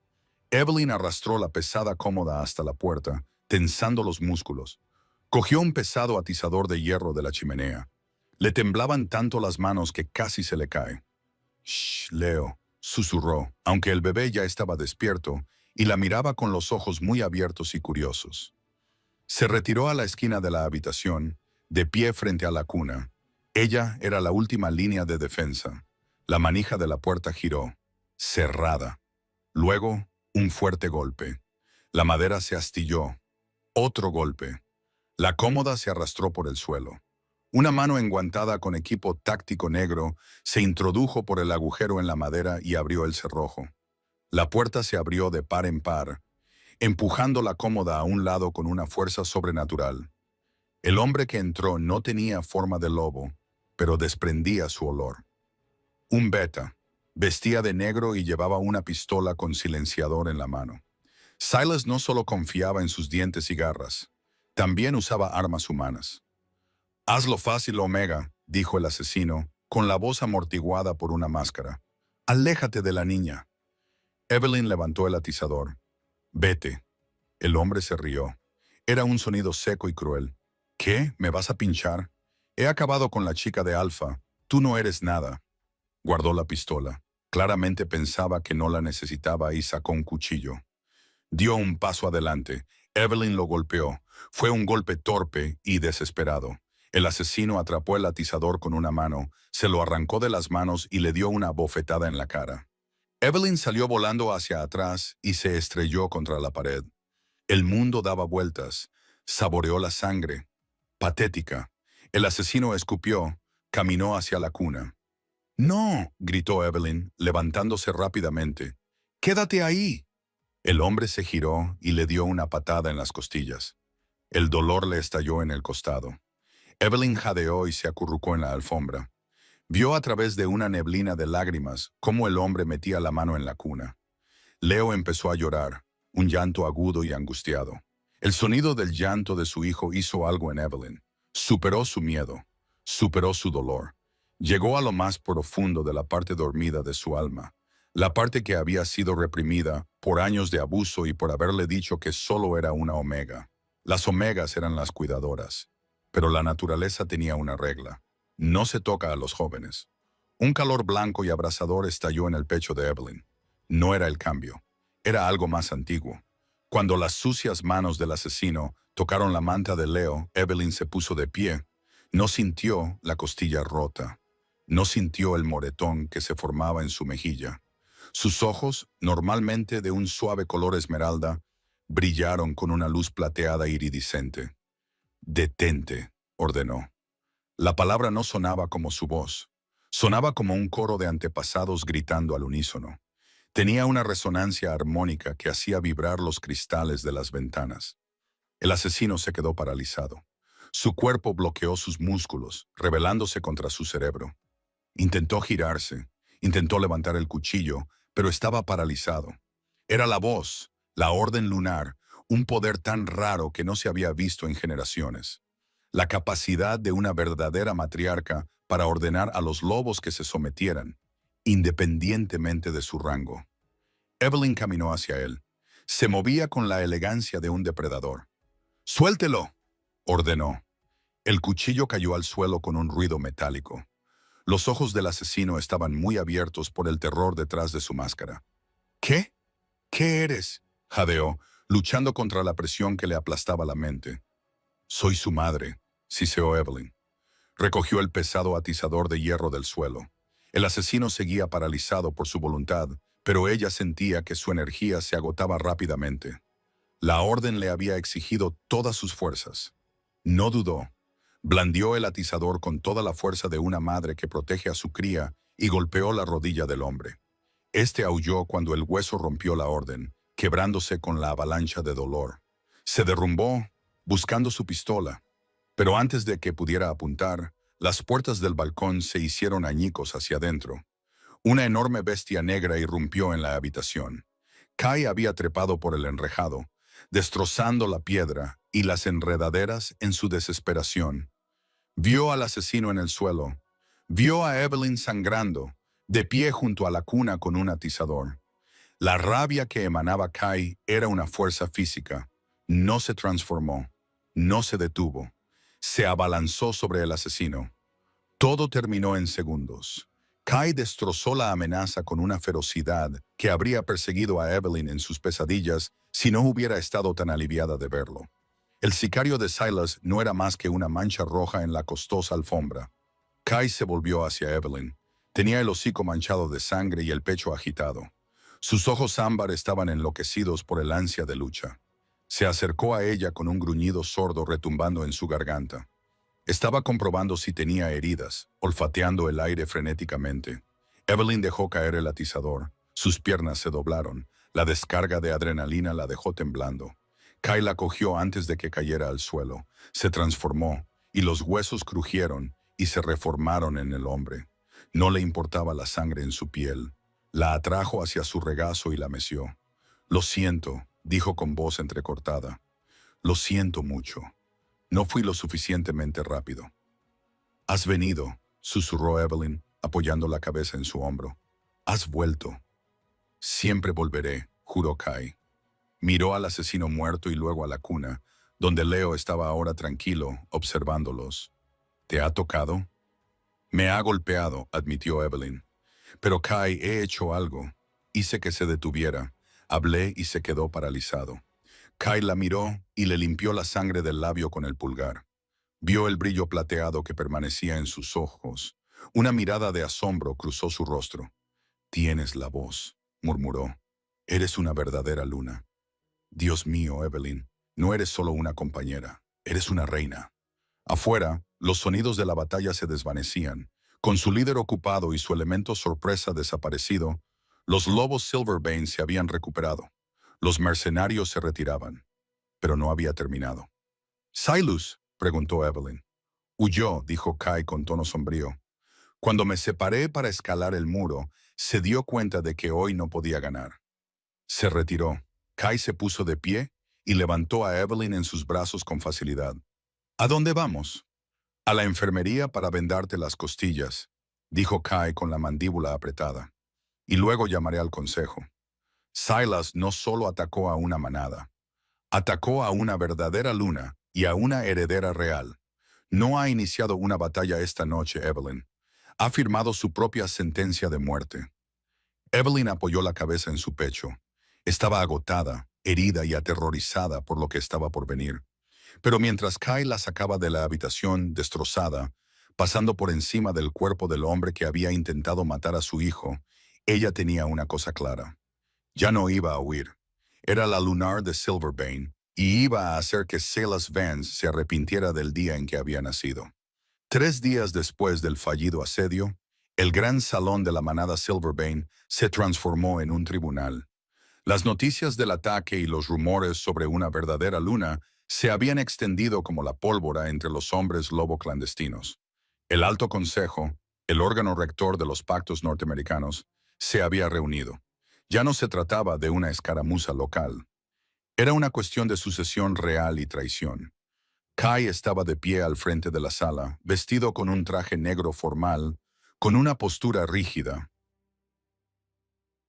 Evelyn arrastró la pesada cómoda hasta la puerta, tensando los músculos. Cogió un pesado atizador de hierro de la chimenea. Le temblaban tanto las manos que casi se le cae. «Shh, Leo», susurró, aunque el bebé ya estaba despierto y la miraba con los ojos muy abiertos y curiosos. Se retiró a la esquina de la habitación, de pie frente a la cuna. Ella era la última línea de defensa. La manija de la puerta giró, cerrada. Luego, un fuerte golpe. La madera se astilló. Otro golpe. La cómoda se arrastró por el suelo. Una mano enguantada con equipo táctico negro se introdujo por el agujero en la madera y abrió el cerrojo. La puerta se abrió de par en par, empujando la cómoda a un lado con una fuerza sobrenatural. El hombre que entró no tenía forma de lobo, pero desprendía su olor. Un beta. Vestía de negro y llevaba una pistola con silenciador en la mano. Silas no solo confiaba en sus dientes y garras, también usaba armas humanas. «Hazlo fácil, Omega», dijo el asesino, con la voz amortiguada por una máscara. «Aléjate de la niña». Evelyn levantó el atizador. «Vete». El hombre se rió. Era un sonido seco y cruel. «¿Qué? ¿Me vas a pinchar? He acabado con la chica de Alfa. Tú no eres nada». Guardó la pistola. Claramente pensaba que no la necesitaba y sacó un cuchillo. Dio un paso adelante. Evelyn lo golpeó. Fue un golpe torpe y desesperado. El asesino atrapó el atizador con una mano, se lo arrancó de las manos y le dio una bofetada en la cara. Evelyn salió volando hacia atrás y se estrelló contra la pared. El mundo daba vueltas. Saboreó la sangre. Patética. El asesino escupió, caminó hacia la cuna. «¡No!», gritó Evelyn, levantándose rápidamente. «¡Quédate ahí!». El hombre se giró y le dio una patada en las costillas. El dolor le estalló en el costado. Evelyn jadeó y se acurrucó en la alfombra. Vio a través de una neblina de lágrimas cómo el hombre metía la mano en la cuna. Leo empezó a llorar, un llanto agudo y angustiado. El sonido del llanto de su hijo hizo algo en Evelyn. Superó su miedo, superó su dolor. Llegó a lo más profundo de la parte dormida de su alma, la parte que había sido reprimida por años de abuso y por haberle dicho que solo era una omega. Las omegas eran las cuidadoras, pero la naturaleza tenía una regla. No se toca a los jóvenes. Un calor blanco y abrasador estalló en el pecho de Evelyn. No era el cambio, era algo más antiguo. Cuando las sucias manos del asesino tocaron la manta de Leo, Evelyn se puso de pie. No sintió la costilla rota. No sintió el moretón que se formaba en su mejilla. Sus ojos, normalmente de un suave color esmeralda, brillaron con una luz plateada iridiscente. «Detente», ordenó. La palabra no sonaba como su voz. Sonaba como un coro de antepasados gritando al unísono. Tenía una resonancia armónica que hacía vibrar los cristales de las ventanas. El asesino se quedó paralizado. Su cuerpo bloqueó sus músculos, rebelándose contra su cerebro. Intentó girarse, intentó levantar el cuchillo, pero estaba paralizado. Era la voz, la orden lunar, un poder tan raro que no se había visto en generaciones. La capacidad de una verdadera matriarca para ordenar a los lobos que se sometieran, independientemente de su rango. Evelyn caminó hacia él. Se movía con la elegancia de un depredador. «¡Suéltelo!», ordenó. El cuchillo cayó al suelo con un ruido metálico. Los ojos del asesino estaban muy abiertos por el terror detrás de su máscara. «¿Qué? ¿Qué eres?», jadeó, luchando contra la presión que le aplastaba la mente. «Soy su madre», siseó Evelyn. Recogió el pesado atizador de hierro del suelo. El asesino seguía paralizado por su voluntad, pero ella sentía que su energía se agotaba rápidamente. La orden le había exigido todas sus fuerzas. No dudó. Blandió el atizador con toda la fuerza de una madre que protege a su cría y golpeó la rodilla del hombre. Este aulló cuando el hueso rompió la orden, quebrándose con la avalancha de dolor. Se derrumbó, buscando su pistola, pero antes de que pudiera apuntar, las puertas del balcón se hicieron añicos hacia adentro. Una enorme bestia negra irrumpió en la habitación. Kai había trepado por el enrejado, destrozando la piedra y las enredaderas en su desesperación. Vio al asesino en el suelo. Vio a Evelyn sangrando, de pie junto a la cuna con un atizador. La rabia que emanaba Kai era una fuerza física. No se transformó, no se detuvo. Se abalanzó sobre el asesino. Todo terminó en segundos. Kai destrozó la amenaza con una ferocidad que habría perseguido a Evelyn en sus pesadillas si no hubiera estado tan aliviada de verlo. El sicario de Silas no era más que una mancha roja en la costosa alfombra. Kai se volvió hacia Evelyn. Tenía el hocico manchado de sangre y el pecho agitado. Sus ojos ámbar estaban enloquecidos por el ansia de lucha. Se acercó a ella con un gruñido sordo retumbando en su garganta. Estaba comprobando si tenía heridas, olfateando el aire frenéticamente. Evelyn dejó caer el atizador. Sus piernas se doblaron. La descarga de adrenalina la dejó temblando. Kai la cogió antes de que cayera al suelo. Se transformó, y los huesos crujieron y se reformaron en el hombre. No le importaba la sangre en su piel. La atrajo hacia su regazo y la meció. «Lo siento», dijo con voz entrecortada. «Lo siento mucho. No fui lo suficientemente rápido». «Has venido», susurró Evelyn, apoyando la cabeza en su hombro. «Has vuelto». «Siempre volveré», juró Kai. Miró al asesino muerto y luego a la cuna, donde Leo estaba ahora tranquilo, observándolos. «¿Te ha tocado?» «Me ha golpeado», admitió Evelyn. «Pero Kai, he hecho algo. Hice que se detuviera. Hablé y se quedó paralizado». Kai la miró y le limpió la sangre del labio con el pulgar. Vio el brillo plateado que permanecía en sus ojos. Una mirada de asombro cruzó su rostro. «Tienes la voz», murmuró. «Eres una verdadera luna». «Dios mío, Evelyn, no eres solo una compañera, eres una reina». Afuera, los sonidos de la batalla se desvanecían. Con su líder ocupado y su elemento sorpresa desaparecido, los lobos Silverbane se habían recuperado. Los mercenarios se retiraban, pero no había terminado. —¿Silas? —preguntó Evelyn. —Huyó —dijo Kai con tono sombrío. Cuando me separé para escalar el muro, se dio cuenta de que hoy no podía ganar. Se retiró. Kai se puso de pie y levantó a Evelyn en sus brazos con facilidad. —¿A dónde vamos? —A la enfermería para vendarte las costillas —dijo Kai con la mandíbula apretada—, y luego llamaré al consejo. Silas no solo atacó a una manada, atacó a una verdadera luna y a una heredera real. No ha iniciado una batalla esta noche, Evelyn. Ha firmado su propia sentencia de muerte. Evelyn apoyó la cabeza en su pecho. Estaba agotada, herida y aterrorizada por lo que estaba por venir. Pero mientras Kai la sacaba de la habitación destrozada, pasando por encima del cuerpo del hombre que había intentado matar a su hijo, ella tenía una cosa clara. Ya no iba a huir. Era la lunar de Silverbane y iba a hacer que Silas Vance se arrepintiera del día en que había nacido. 3 días después del fallido asedio, el gran salón de la manada Silverbane se transformó en un tribunal. Las noticias del ataque y los rumores sobre una verdadera luna se habían extendido como la pólvora entre los hombres lobo clandestinos. El Alto Consejo, el órgano rector de los pactos norteamericanos, se había reunido. Ya no se trataba de una escaramuza local. Era una cuestión de sucesión real y traición. Kai estaba de pie al frente de la sala, vestido con un traje negro formal, con una postura rígida.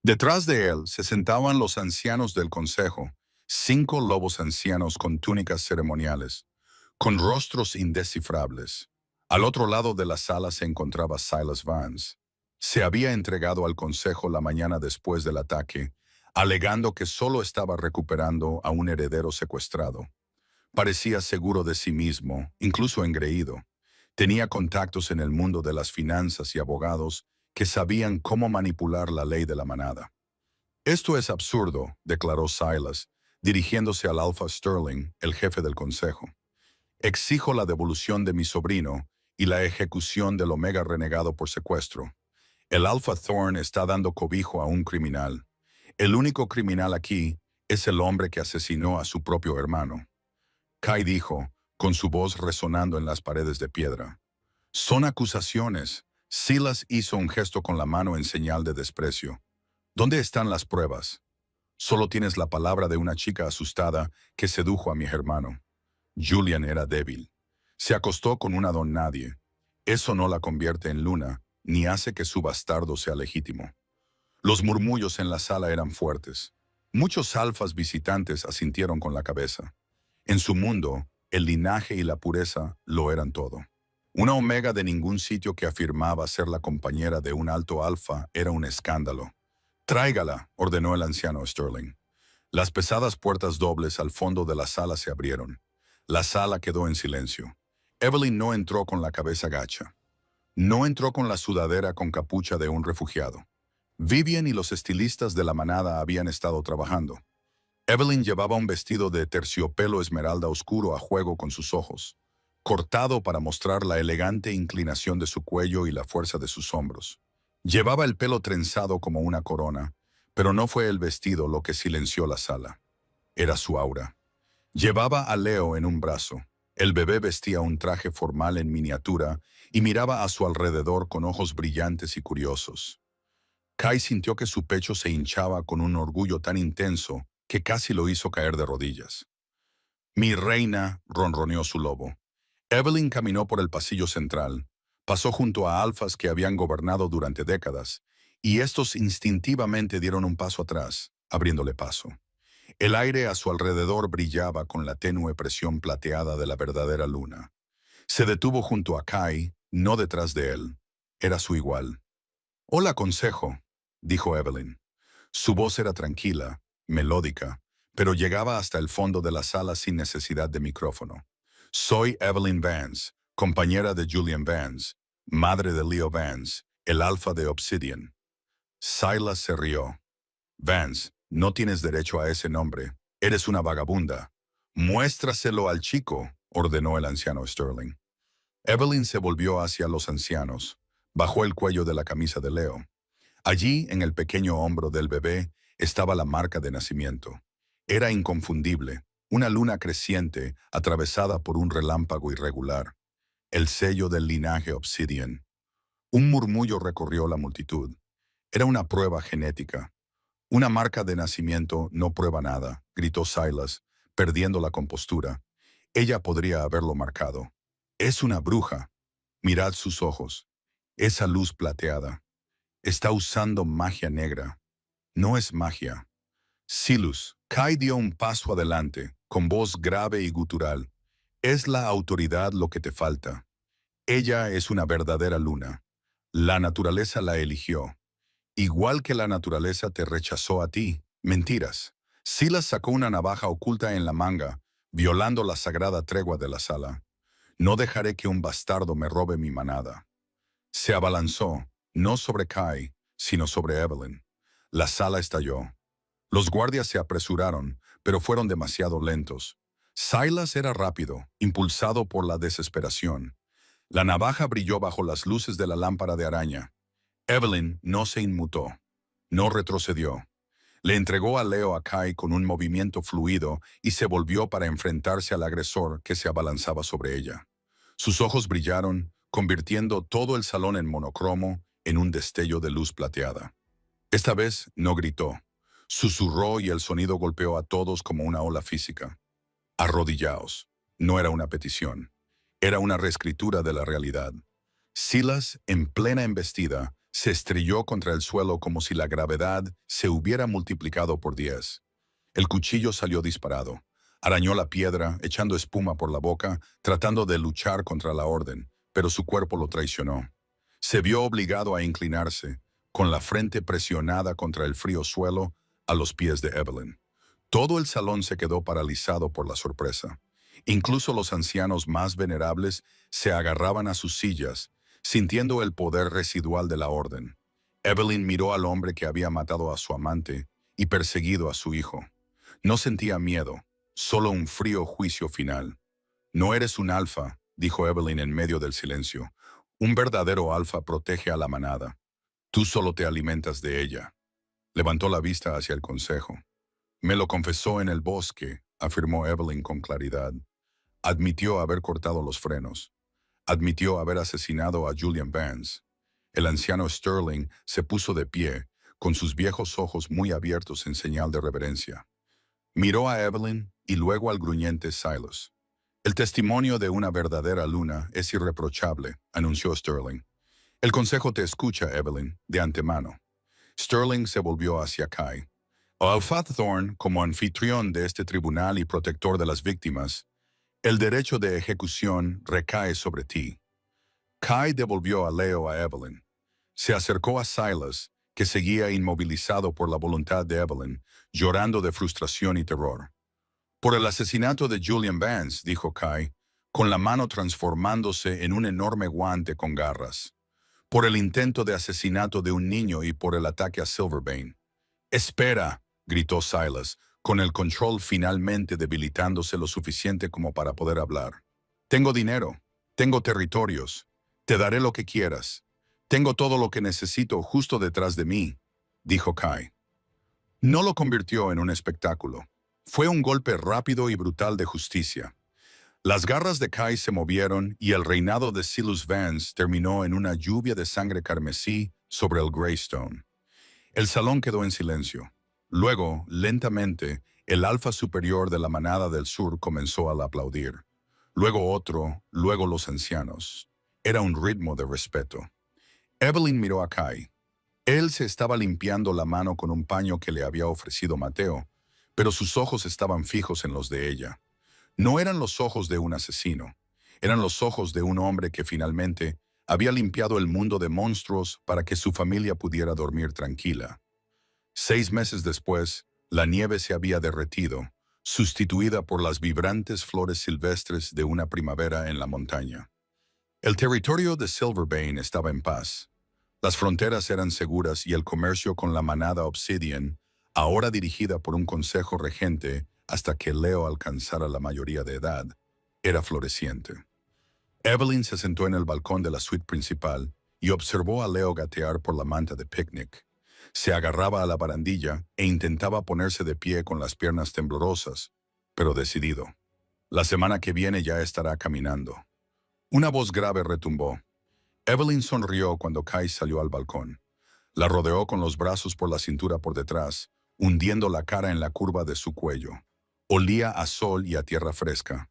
Detrás de él se sentaban los ancianos del consejo, 5 lobos ancianos con túnicas ceremoniales, con rostros indescifrables. Al otro lado de la sala se encontraba Silas Vance. Se había entregado al consejo la mañana después del ataque, alegando que solo estaba recuperando a un heredero secuestrado. Parecía seguro de sí mismo, incluso engreído. Tenía contactos en el mundo de las finanzas y abogados que sabían cómo manipular la ley de la manada. «Esto es absurdo», declaró Silas, dirigiéndose al Alpha Sterling, el jefe del consejo. «Exijo la devolución de mi sobrino y la ejecución del Omega renegado por secuestro. El Alpha Thorn está dando cobijo a un criminal. El único criminal aquí es el hombre que asesinó a su propio hermano». Kai dijo, con su voz resonando en las paredes de piedra. «Son acusaciones». Silas hizo un gesto con la mano en señal de desprecio. «¿Dónde están las pruebas? Solo tienes la palabra de una chica asustada que sedujo a mi hermano. Julian era débil. Se acostó con una don nadie. Eso no la convierte en luna, ni hace que su bastardo sea legítimo». Los murmullos en la sala eran fuertes. Muchos alfas visitantes asintieron con la cabeza. En su mundo, el linaje y la pureza lo eran todo. Una omega de ningún sitio que afirmaba ser la compañera de un alto alfa era un escándalo. «Tráigala», ordenó el anciano Sterling. Las pesadas puertas dobles al fondo de la sala se abrieron. La sala quedó en silencio. Evelyn no entró con la cabeza gacha. No entró con la sudadera con capucha de un refugiado. Vivian y los estilistas de la manada habían estado trabajando. Evelyn llevaba un vestido de terciopelo esmeralda oscuro a juego con sus ojos, cortado para mostrar la elegante inclinación de su cuello y la fuerza de sus hombros. Llevaba el pelo trenzado como una corona, pero no fue el vestido lo que silenció la sala. Era su aura. Llevaba a Leo en un brazo. El bebé vestía un traje formal en miniatura y miraba a su alrededor con ojos brillantes y curiosos. Kai sintió que su pecho se hinchaba con un orgullo tan intenso que casi lo hizo caer de rodillas. «Mi reina», ronroneó su lobo. Evelyn caminó por el pasillo central, pasó junto a alfas que habían gobernado durante décadas, y estos instintivamente dieron un paso atrás, abriéndole paso. El aire a su alrededor brillaba con la tenue presión plateada de la verdadera luna. Se detuvo junto a Kai, no detrás de él. Era su igual. «Hola, consejo», dijo Evelyn. Su voz era tranquila, melódica, pero llegaba hasta el fondo de la sala sin necesidad de micrófono. «Soy Evelyn Vance, compañera de Julian Vance, madre de Leo Vance, el alfa de Obsidian». Silas se rió. «Vance, no tienes derecho a ese nombre. Eres una vagabunda». «Muéstraselo al chico», ordenó el anciano Sterling. Evelyn se volvió hacia los ancianos, bajó el cuello de la camisa de Leo. Allí, en el pequeño hombro del bebé, estaba la marca de nacimiento. Era inconfundible, una luna creciente atravesada por un relámpago irregular, el sello del linaje Obsidian. Un murmullo recorrió la multitud. Era una prueba genética. Una marca de nacimiento no prueba nada, gritó Silas, perdiendo la compostura. Ella podría haberlo marcado. Es una bruja. Mirad sus ojos. Esa luz plateada. Está usando magia negra. No es magia. Silus, Kai dio un paso adelante, con voz grave y gutural. Es la autoridad lo que te falta. Ella es una verdadera luna. La naturaleza la eligió. Igual que la naturaleza te rechazó a ti. Mentiras. Silas sacó una navaja oculta en la manga, violando la sagrada tregua de la sala. No dejaré que un bastardo me robe mi manada. Se abalanzó, no sobre Kai, sino sobre Evelyn. La sala estalló. Los guardias se apresuraron, pero fueron demasiado lentos. Silas era rápido, impulsado por la desesperación. La navaja brilló bajo las luces de la lámpara de araña. Evelyn no se inmutó, no retrocedió. Le entregó a Leo a Kai con un movimiento fluido y se volvió para enfrentarse al agresor que se abalanzaba sobre ella. Sus ojos brillaron, convirtiendo todo el salón en monocromo en un destello de luz plateada. Esta vez no gritó. Susurró y el sonido golpeó a todos como una ola física. Arrodillaos. No era una petición. Era una reescritura de la realidad. Silas, en plena embestida, se estrelló contra el suelo como si la gravedad se hubiera multiplicado por 10. El cuchillo salió disparado. Arañó la piedra, echando espuma por la boca, tratando de luchar contra la orden, pero su cuerpo lo traicionó. Se vio obligado a inclinarse, con la frente presionada contra el frío suelo, a los pies de Evelyn. Todo el salón se quedó paralizado por la sorpresa. Incluso los ancianos más venerables se agarraban a sus sillas, sintiendo el poder residual de la orden. Evelyn miró al hombre que había matado a su amante y perseguido a su hijo. No sentía miedo, solo un frío juicio final. No eres un alfa, dijo Evelyn en medio del silencio. Un verdadero alfa protege a la manada. Tú solo te alimentas de ella. Levantó la vista hacia el consejo. Me lo confesó en el bosque, afirmó Evelyn con claridad. Admitió haber cortado los frenos. Admitió haber asesinado a Julian Vance. El anciano Sterling se puso de pie, con sus viejos ojos muy abiertos en señal de reverencia. Miró a Evelyn y luego al gruñente Silas. El testimonio de una verdadera luna es irreprochable, anunció Sterling. El consejo te escucha, Evelyn, de antemano. Sterling se volvió hacia Kai. Alfat Thorne, como anfitrión de este tribunal y protector de las víctimas, el derecho de ejecución recae sobre ti. Kai devolvió a Leo a Evelyn. Se acercó a Silas, que seguía inmovilizado por la voluntad de Evelyn, llorando de frustración y terror. Por el asesinato de Julian Vance, dijo Kai, con la mano transformándose en un enorme guante con garras. Por el intento de asesinato de un niño y por el ataque a Silverbane. «Espera», gritó Silas, con el control finalmente debilitándose lo suficiente como para poder hablar. «Tengo dinero, tengo territorios, te daré lo que quieras. Tengo todo lo que necesito justo detrás de mí», dijo Kai. No lo convirtió en un espectáculo. Fue un golpe rápido y brutal de justicia. Las garras de Kai se movieron y el reinado de Silas Vance terminó en una lluvia de sangre carmesí sobre el Greystone. El salón quedó en silencio. Luego, lentamente, el alfa superior de la manada del sur comenzó a aplaudir. Luego otro, luego los ancianos. Era un ritmo de respeto. Evelyn miró a Kai. Él se estaba limpiando la mano con un paño que le había ofrecido Mateo, pero sus ojos estaban fijos en los de ella. No eran los ojos de un asesino, eran los ojos de un hombre que finalmente había limpiado el mundo de monstruos para que su familia pudiera dormir tranquila. 6 meses después, la nieve se había derretido, sustituida por las vibrantes flores silvestres de una primavera en la montaña. El territorio de Silverbane estaba en paz. Las fronteras eran seguras y el comercio con la manada Obsidian, ahora dirigida por un consejo regente hasta que Leo alcanzara la mayoría de edad, era floreciente. Evelyn se sentó en el balcón de la suite principal y observó a Leo gatear por la manta de picnic. Se agarraba a la barandilla e intentaba ponerse de pie con las piernas temblorosas, pero decidido. La semana que viene ya estará caminando. Una voz grave retumbó. Evelyn sonrió cuando Kai salió al balcón. La rodeó con los brazos por la cintura por detrás, hundiendo la cara en la curva de su cuello. Olía a sol y a tierra fresca.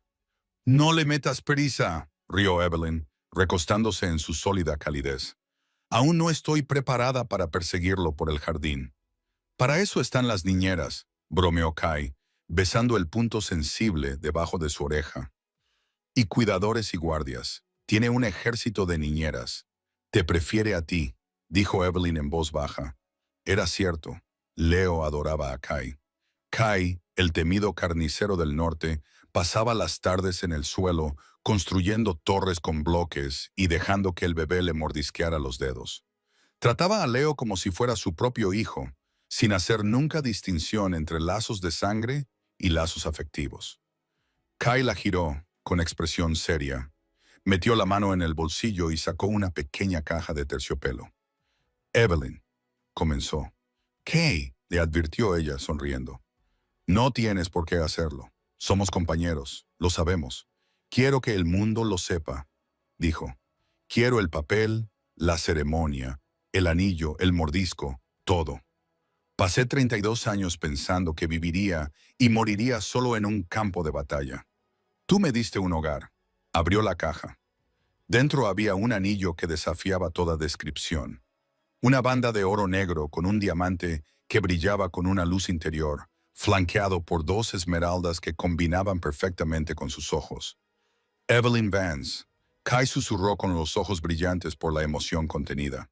«No le metas prisa», rió Evelyn, recostándose en su sólida calidez. «Aún no estoy preparada para perseguirlo por el jardín». «Para eso están las niñeras», bromeó Kai, besando el punto sensible debajo de su oreja. «Y cuidadores y guardias. Tiene un ejército de niñeras. Te prefiere a ti», dijo Evelyn en voz baja. Era cierto. Leo adoraba a Kai. Kai, el temido carnicero del norte, pasaba las tardes en el suelo, construyendo torres con bloques y dejando que el bebé le mordisqueara los dedos. Trataba a Leo como si fuera su propio hijo, sin hacer nunca distinción entre lazos de sangre y lazos afectivos. Kai la giró, con expresión seria. Metió la mano en el bolsillo y sacó una pequeña caja de terciopelo. «Evelyn», comenzó. «¿Qué?», le advirtió ella, sonriendo. «No tienes por qué hacerlo. Somos compañeros, lo sabemos. Quiero que el mundo lo sepa», dijo. «Quiero el papel, la ceremonia, el anillo, el mordisco, todo. Pasé 32 años pensando que viviría y moriría solo en un campo de batalla. Tú me diste un hogar». Abrió la caja. Dentro había un anillo que desafiaba toda descripción. Una banda de oro negro con un diamante que brillaba con una luz interior, flanqueado por 2 esmeraldas que combinaban perfectamente con sus ojos. «Evelyn Vance», Kai susurró con los ojos brillantes por la emoción contenida.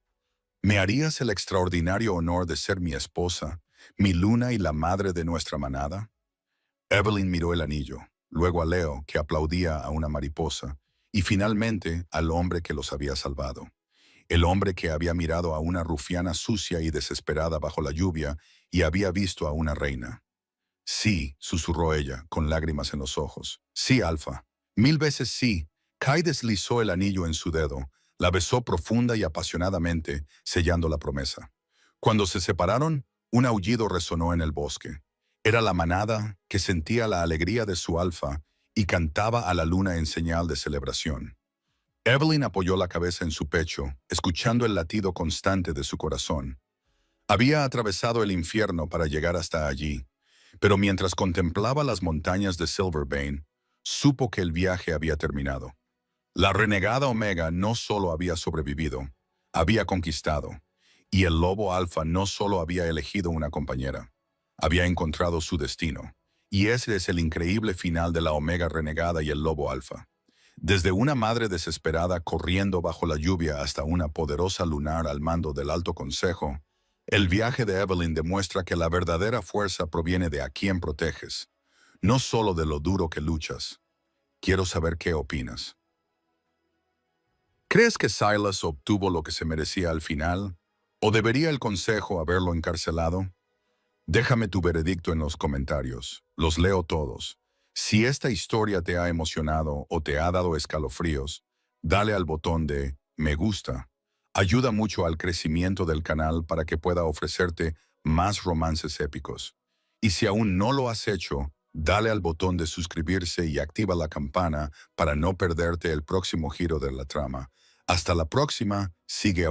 «¿Me harías el extraordinario honor de ser mi esposa, mi luna y la madre de nuestra manada?» Evelyn miró el anillo, luego a Leo, que aplaudía a una mariposa, y finalmente al hombre que los había salvado. El hombre que había mirado a una rufiana sucia y desesperada bajo la lluvia y había visto a una reina. «Sí», susurró ella, con lágrimas en los ojos. «Sí, Alfa. 1000 veces sí». Kai deslizó el anillo en su dedo, la besó profunda y apasionadamente, sellando la promesa. Cuando se separaron, un aullido resonó en el bosque. Era la manada que sentía la alegría de su Alfa y cantaba a la luna en señal de celebración. Evelyn apoyó la cabeza en su pecho, escuchando el latido constante de su corazón. Había atravesado el infierno para llegar hasta allí, pero mientras contemplaba las montañas de Silverbane, supo que el viaje había terminado. La renegada Omega no solo había sobrevivido, había conquistado, y el lobo alfa no solo había elegido una compañera, había encontrado su destino. Y ese es el increíble final de la Omega renegada y el lobo alfa. Desde una madre desesperada corriendo bajo la lluvia hasta una poderosa lunar al mando del Alto Consejo, el viaje de Evelyn demuestra que la verdadera fuerza proviene de a quien proteges, no solo de lo duro que luchas. Quiero saber qué opinas. ¿Crees que Silas obtuvo lo que se merecía al final? ¿O debería el Consejo haberlo encarcelado? Déjame tu veredicto en los comentarios. Los leo todos. Si esta historia te ha emocionado o te ha dado escalofríos, dale al botón de me gusta. Ayuda mucho al crecimiento del canal para que pueda ofrecerte más romances épicos. Y si aún no lo has hecho, dale al botón de suscribirse y activa la campana para no perderte el próximo giro de la trama. Hasta la próxima, sigue